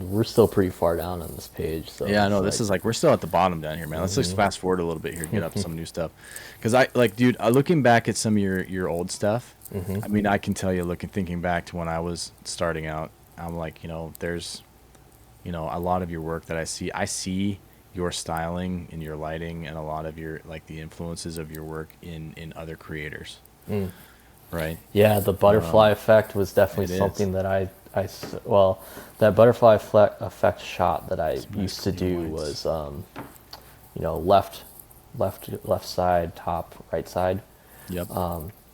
we're still pretty far down on this page. So Yeah, I it's know. This is like we're still at the bottom down here, man. Let's just fast forward a little bit here and get up to some new stuff. Because I like, dude, looking back at some of your old stuff, I mean, I can tell you, thinking back to when I was starting out, I'm like, there's, a lot of your work that I see. I see your styling and your lighting and a lot of your like the influences of your work in other creators, right? Yeah, the butterfly effect was definitely It something is. that well, that butterfly effect shot that I Some nice used to clean do whites. was, left side, top, right side. Yep.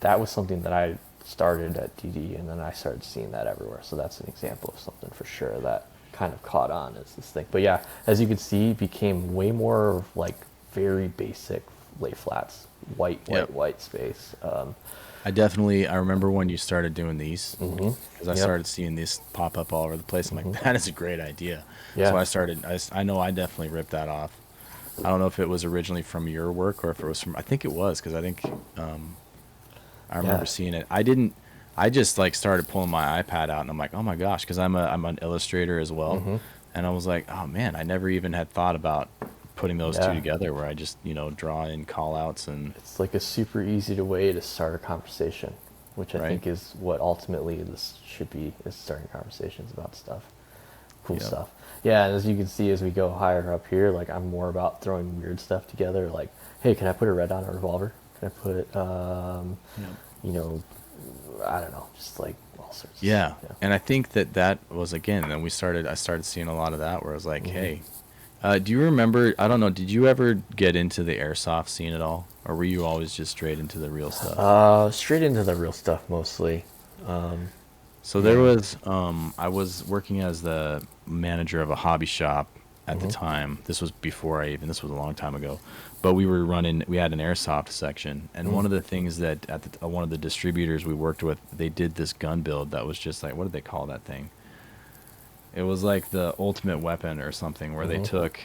That was something that I started at DD, and then I started seeing that everywhere. So that's an example of something for sure that kind of caught on as this thing. But yeah, as you can see, it became way more like very basic lay flats, Yep. white space. I remember when you started doing these, because I Yep. started seeing these pop up all over the place. I'm like, that is a great idea. Yeah. So I know I definitely ripped that off. I don't know if it was originally from your work or if it was I think it was, because I think I remember Yeah. seeing it. I just like started pulling my iPad out and I'm like, oh my gosh, because I'm an illustrator as well. And I was like, oh man, I never even had thought about putting those two Yeah. together where I just, draw in call outs and It's like a super easy way to start a conversation, which I right. think is what ultimately this should be, is starting conversations about stuff. Cool Yep. stuff. Yeah, and as you can see, as we go higher up here, like I'm more about throwing weird stuff together. Like, hey, can I put a red on a revolver? Can I put, Yep. you know, I don't know, just like all sorts. Yeah. Of, And I think that was again, then I started seeing a lot of that where I was like, hey, do you remember, I don't know, did you ever get into the airsoft scene at all? Or were you always just straight into the real stuff? Straight into the real stuff mostly. So there was, I was working as the manager of a hobby shop at the time. This was before this was a long time ago. But we had an airsoft section. And one of the things that one of the distributors we worked with, they did this gun build that was just like, what did they call that thing? It was like the ultimate weapon or something where they took,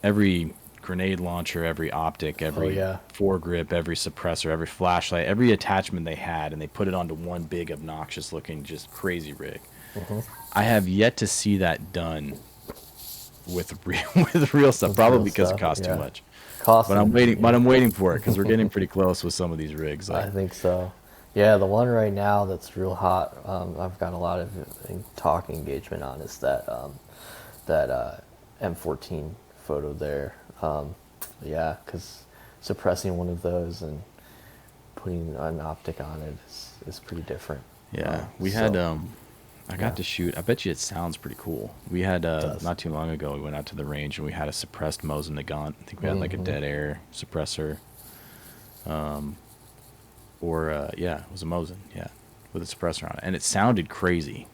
every grenade launcher, every optic, every yeah. foregrip, every suppressor, every flashlight, every attachment they had, and they put it onto one big, obnoxious looking, just crazy rig. I have yet to see that done with real stuff, With probably real because it stuff, costs too yeah. much. Cost But I'm and- waiting. yeah. But I'm waiting for it because we're getting pretty close with some of these rigs. I Like, think so. Yeah, the one right now that's real hot. I've got a lot of talk engagement on is that M14 photo there. Yeah, because suppressing one of those and putting an optic on it is pretty different. yeah, we had so, I got to shoot. I bet you it sounds pretty cool. We had does. not too long ago. We went out to the range and we had a suppressed Mosin Nagant. I think we had like a dead air suppressor. Yeah, it was a Mosin. Yeah, with a suppressor on it, and it sounded crazy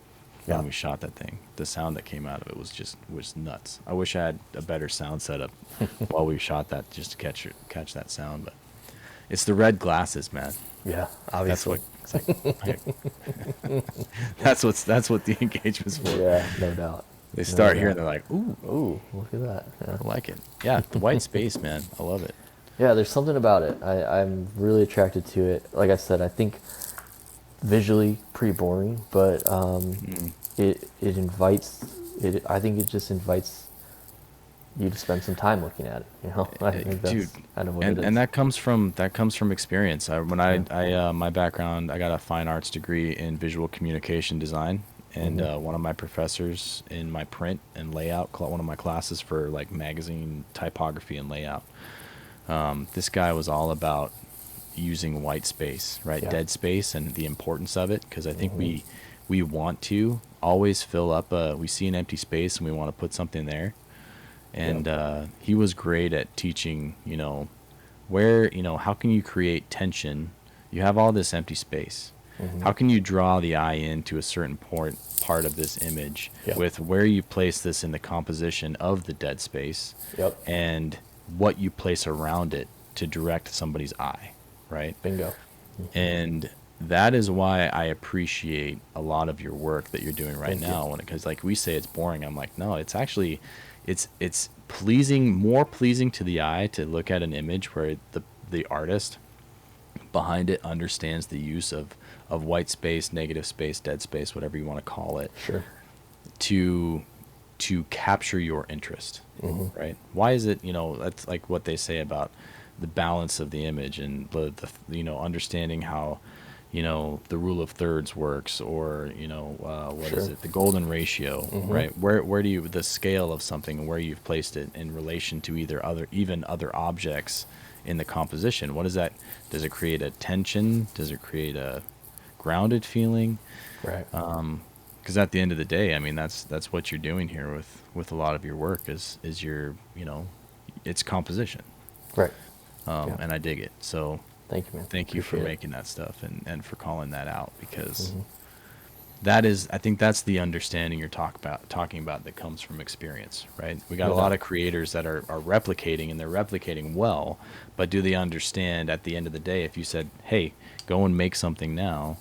when Yeah. we shot that thing. The sound that came out of it was nuts. I wish I had a better sound setup while we shot that just to catch that sound. But it's the red glasses, man. Yeah, That's obviously. that's what the engagement's for. Yeah, no doubt. They start No here and doubt. they're like, ooh, Ooh, look at that. Yeah. I like it. Yeah, the white space, man. I love it. Yeah, there's something about it. I'm really attracted to it. Like I said, I think visually pretty boring, but it invites it. I think it just invites you to spend some time looking at it. I think that's Dude, kind of what it is. and that comes from experience. My background, I got a fine arts degree in visual communication design, and one of my professors in my print and layout, one of my classes for like magazine typography and layout. This guy was all about using white space, right? Yeah. Dead space and the importance of it, because I think we want to always fill up we see an empty space and we want to put something there. And he was great at teaching, where, how can you create tension? You have all this empty space. How can you draw the eye into a certain part of this image Yep. with where you place this in the composition of the dead space Yep. and what you place around it to direct somebody's eye, right? Bingo. And that is why I appreciate a lot of your work that you're doing right Thank you. now. Because like we say, it's boring. I'm like, no, it's actually, it's pleasing, more pleasing to the eye to look at an image where the artist behind it understands the use of white space, negative space, dead space, whatever you want to call it. Sure. to capture your interest, right? Why is it, that's like what they say about the balance of the image and the understanding how, the rule of thirds works, or, what is Sure. it, the golden ratio, right? Where do you, the scale of something and where you've placed it in relation to even other objects in the composition. What is that? Does it create a tension? Does it create a grounded feeling? Right. Because at the end of the day, I mean, that's what you're doing here with a lot of your work is your, it's composition. Right. And I dig it. So Thank you, man. thank you for Appreciate it. making that stuff and for calling that out, because that is, I think that's the understanding you're talking about that comes from experience, right? We got No a lot doubt. of creators that are replicating, and they're replicating well, but do they understand at the end of the day, if you said, hey, go and make something now,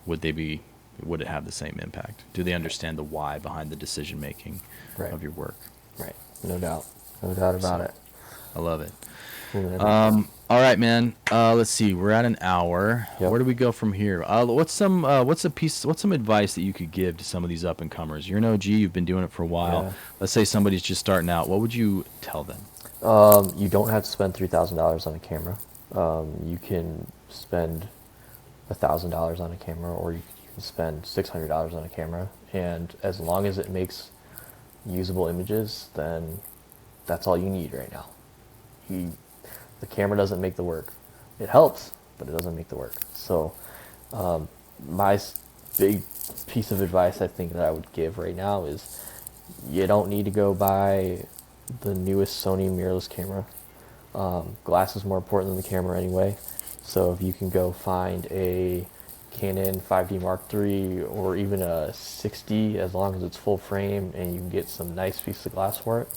would it have the same impact? Do they understand the why behind the decision making Right. of your work? Right. No doubt. No doubt about So, it. I love it. Cool, man. All right, man. Let's see. We're at an hour. Yep. Where do we go from here? What's some advice that you could give to some of these up and comers? You're an OG. You've been doing it for a while. Yeah. Let's say somebody's just starting out. What would you tell them? You don't have to spend $3,000 on a camera. You can spend $1,000 on a camera, or you can spend $600 on a camera, and as long as it makes usable images, then that's all you need right now. The camera doesn't make the work. It helps, but it doesn't make the work. So, my big piece of advice I think that I would give right now is you don't need to go buy the newest Sony mirrorless camera. Glass is more important than the camera anyway. So if you can go find a Canon 5D Mark III or even a 60, as long as it's full frame and you can get some nice piece of glass for it,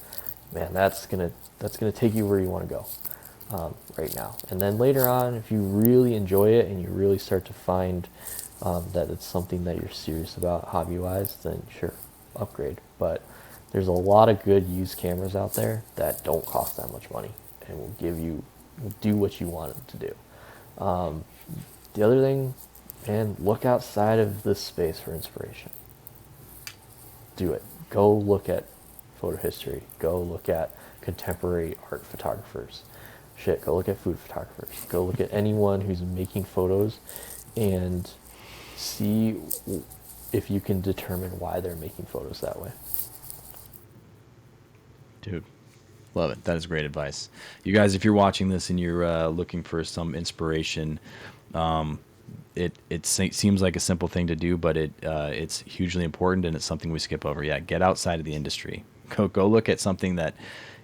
man, that's gonna take you where you want to go right now. And then later on, if you really enjoy it and you really start to find that it's something that you're serious about hobby-wise, then sure, upgrade. But there's a lot of good used cameras out there that don't cost that much money and will do what you want it to do. The other thing, man, look outside of this space for inspiration. Do it. Go look at photo history. Go look at contemporary art photographers. Shit, go look at food photographers. Go look at anyone who's making photos and see if you can determine why they're making photos that way. Dude, love it. That is great advice. You guys, if you're watching this and you're looking for some inspiration, it seems like a simple thing to do, but it's hugely important, and it's something we skip over. Yeah, get outside of the industry. Go look at something that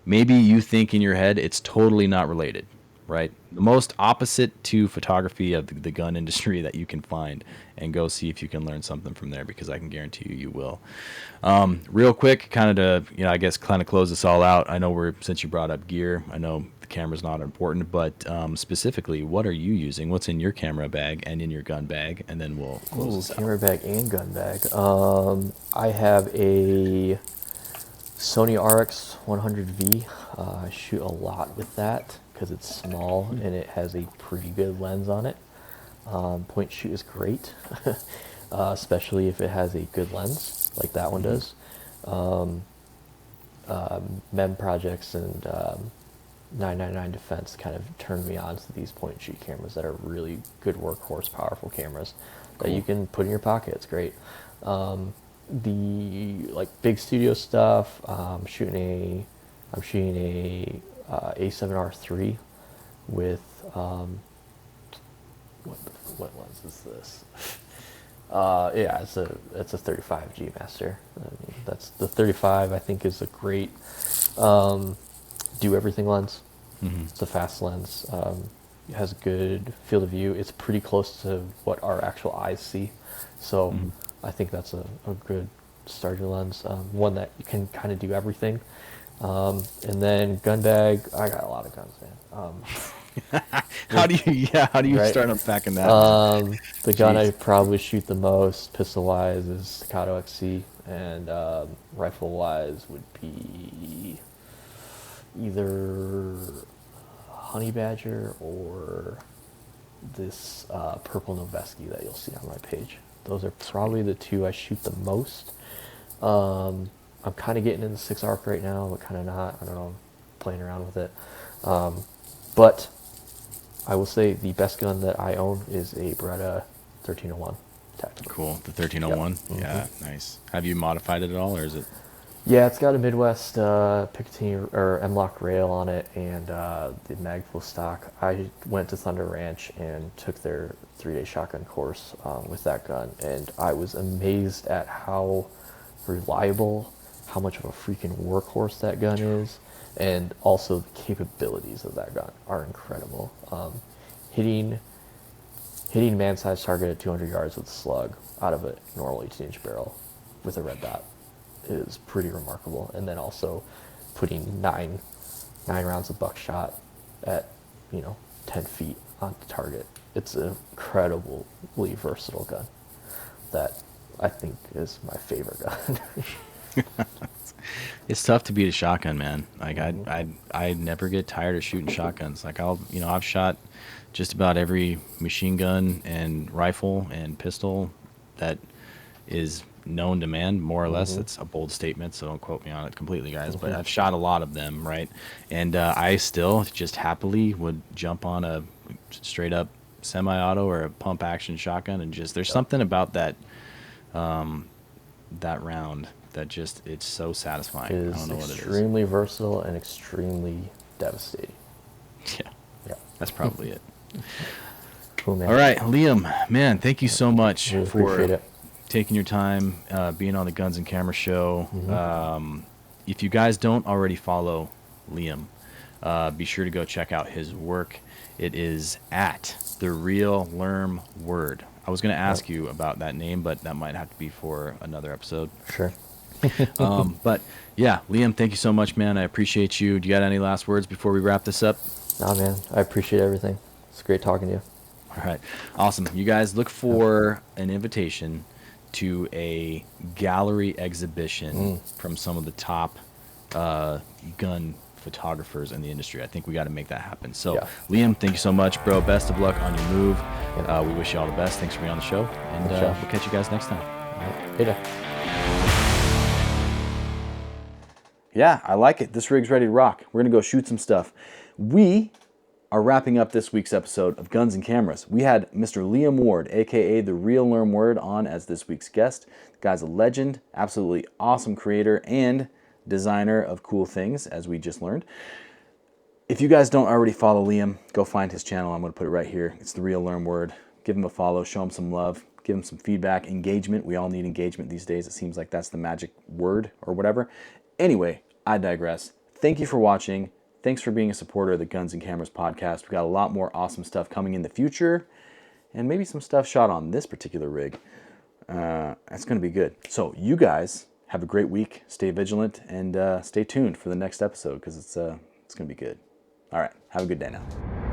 maybe you think in your head it's totally not related, right? The most opposite to photography of the gun industry that you can find, and go see if you can learn something from there, because I can guarantee you will. Real quick, kind of to, I guess kind of close this all out. I know since you brought up gear, I know the camera's not important, but specifically, what are you using? What's in your camera bag and in your gun bag? And then we'll close this out. Camera bag and gun bag. I have a Sony RX 100V. I shoot a lot with that because it's small and it has a pretty good lens on it. Point shoot is great, especially if it has a good lens like that one does. Mem Projects and 999 Defense kind of turned me on to these point shoot cameras that are really good workhorse, powerful cameras that you can put in your pocket. It's great. The big studio stuff, I'm shooting a A7R3 with what lens is this? Yeah, it's a 35G Master. I mean, that's the 35. I think is a great do everything lens. It's a fast lens. It has a good field of view. It's pretty close to what our actual eyes see, so I think that's a good starter lens. One that you can kind of do everything. And then gun bag. I got a lot of guns, man. How do you Right. start unpacking that? The gun I probably shoot the most pistol wise is Staccato XC, and rifle wise would be either Honey Badger or this purple Noveski that you'll see on my page. Those are probably the two I shoot the most. I'm kind of getting into 6 arc right now, but kind of not. I don't know. I'm playing around with it. But I will say the best gun that I own is a Beretta 1301 tactical. Cool. The 1301. Yep. Yeah, nice. Have you modified it at all, or is it? Yeah, it's got a Midwest Picatinny or M-Lock rail on it, and the Magpul stock. I went to Thunder Ranch and took their 3-day shotgun course with that gun, and I was amazed at how reliable, how much of a freaking workhorse that gun is, and also the capabilities of that gun are incredible. Hitting man-sized target at 200 yards with a slug out of a normal 18-inch barrel with a red dot is pretty remarkable. And then also putting nine rounds of buckshot at 10 feet on the target. It's an incredibly versatile gun that I think is my favorite gun. It's tough to beat a shotgun, man. Like I never get tired of shooting shotguns. Like I've shot just about every machine gun and rifle and pistol that is known to man, more or less. It's a bold statement, so don't quote me on it completely, guys. But I've shot a lot of them, right? And I still just happily would jump on a straight up semi-auto or a pump action shotgun, and just there's something about that that round that just it's so satisfying. It I don't know what it is. extremely versatile and extremely devastating. Yeah, that's probably it. Cool, man. All right, Liam, man, thank you so much Really for appreciate it. taking your time, being on the Guns and Camera show. If you guys don't already follow Liam, be sure to go check out his work. It is at The Real Lerm Word. I was going to ask you about that name, but that might have to be for another episode. Sure. But yeah, Liam, thank you so much, man. I appreciate you. Do you got any last words before we wrap this up? Nah, man, I appreciate everything. It's great talking to you. All right. Awesome. You guys look for an invitation to a gallery exhibition from some of the top gun photographers in the industry. I think we got to make that happen. So, Yeah. Liam, thank you so much, bro. Best of luck on your move. We wish you all the best. Thanks for being on the show. And we'll catch you guys next time. All right. Later. Yeah, I like it. This rig's ready to rock. We're going to go shoot some stuff. We are wrapping up this week's episode of Guns and Cameras. We had Mr. Liam Ward, a.k.a. The Real Lerm Word, on as this week's guest. The guy's a legend, absolutely awesome creator and designer of cool things, as we just learned. If you guys don't already follow Liam, go find his channel. I'm going to put it right here. It's The Real Lerm Word. Give him a follow, show him some love, give him some feedback, engagement. We all need engagement these days. It seems like that's the magic word or whatever. Anyway, I digress. Thank you for watching. Thanks for being a supporter of the Guns and Cameras podcast. We've got a lot more awesome stuff coming in the future, and maybe some stuff shot on this particular rig. That's going to be good. So you guys have a great week. Stay vigilant and stay tuned for the next episode because it's going to be good. All right. Have a good day now.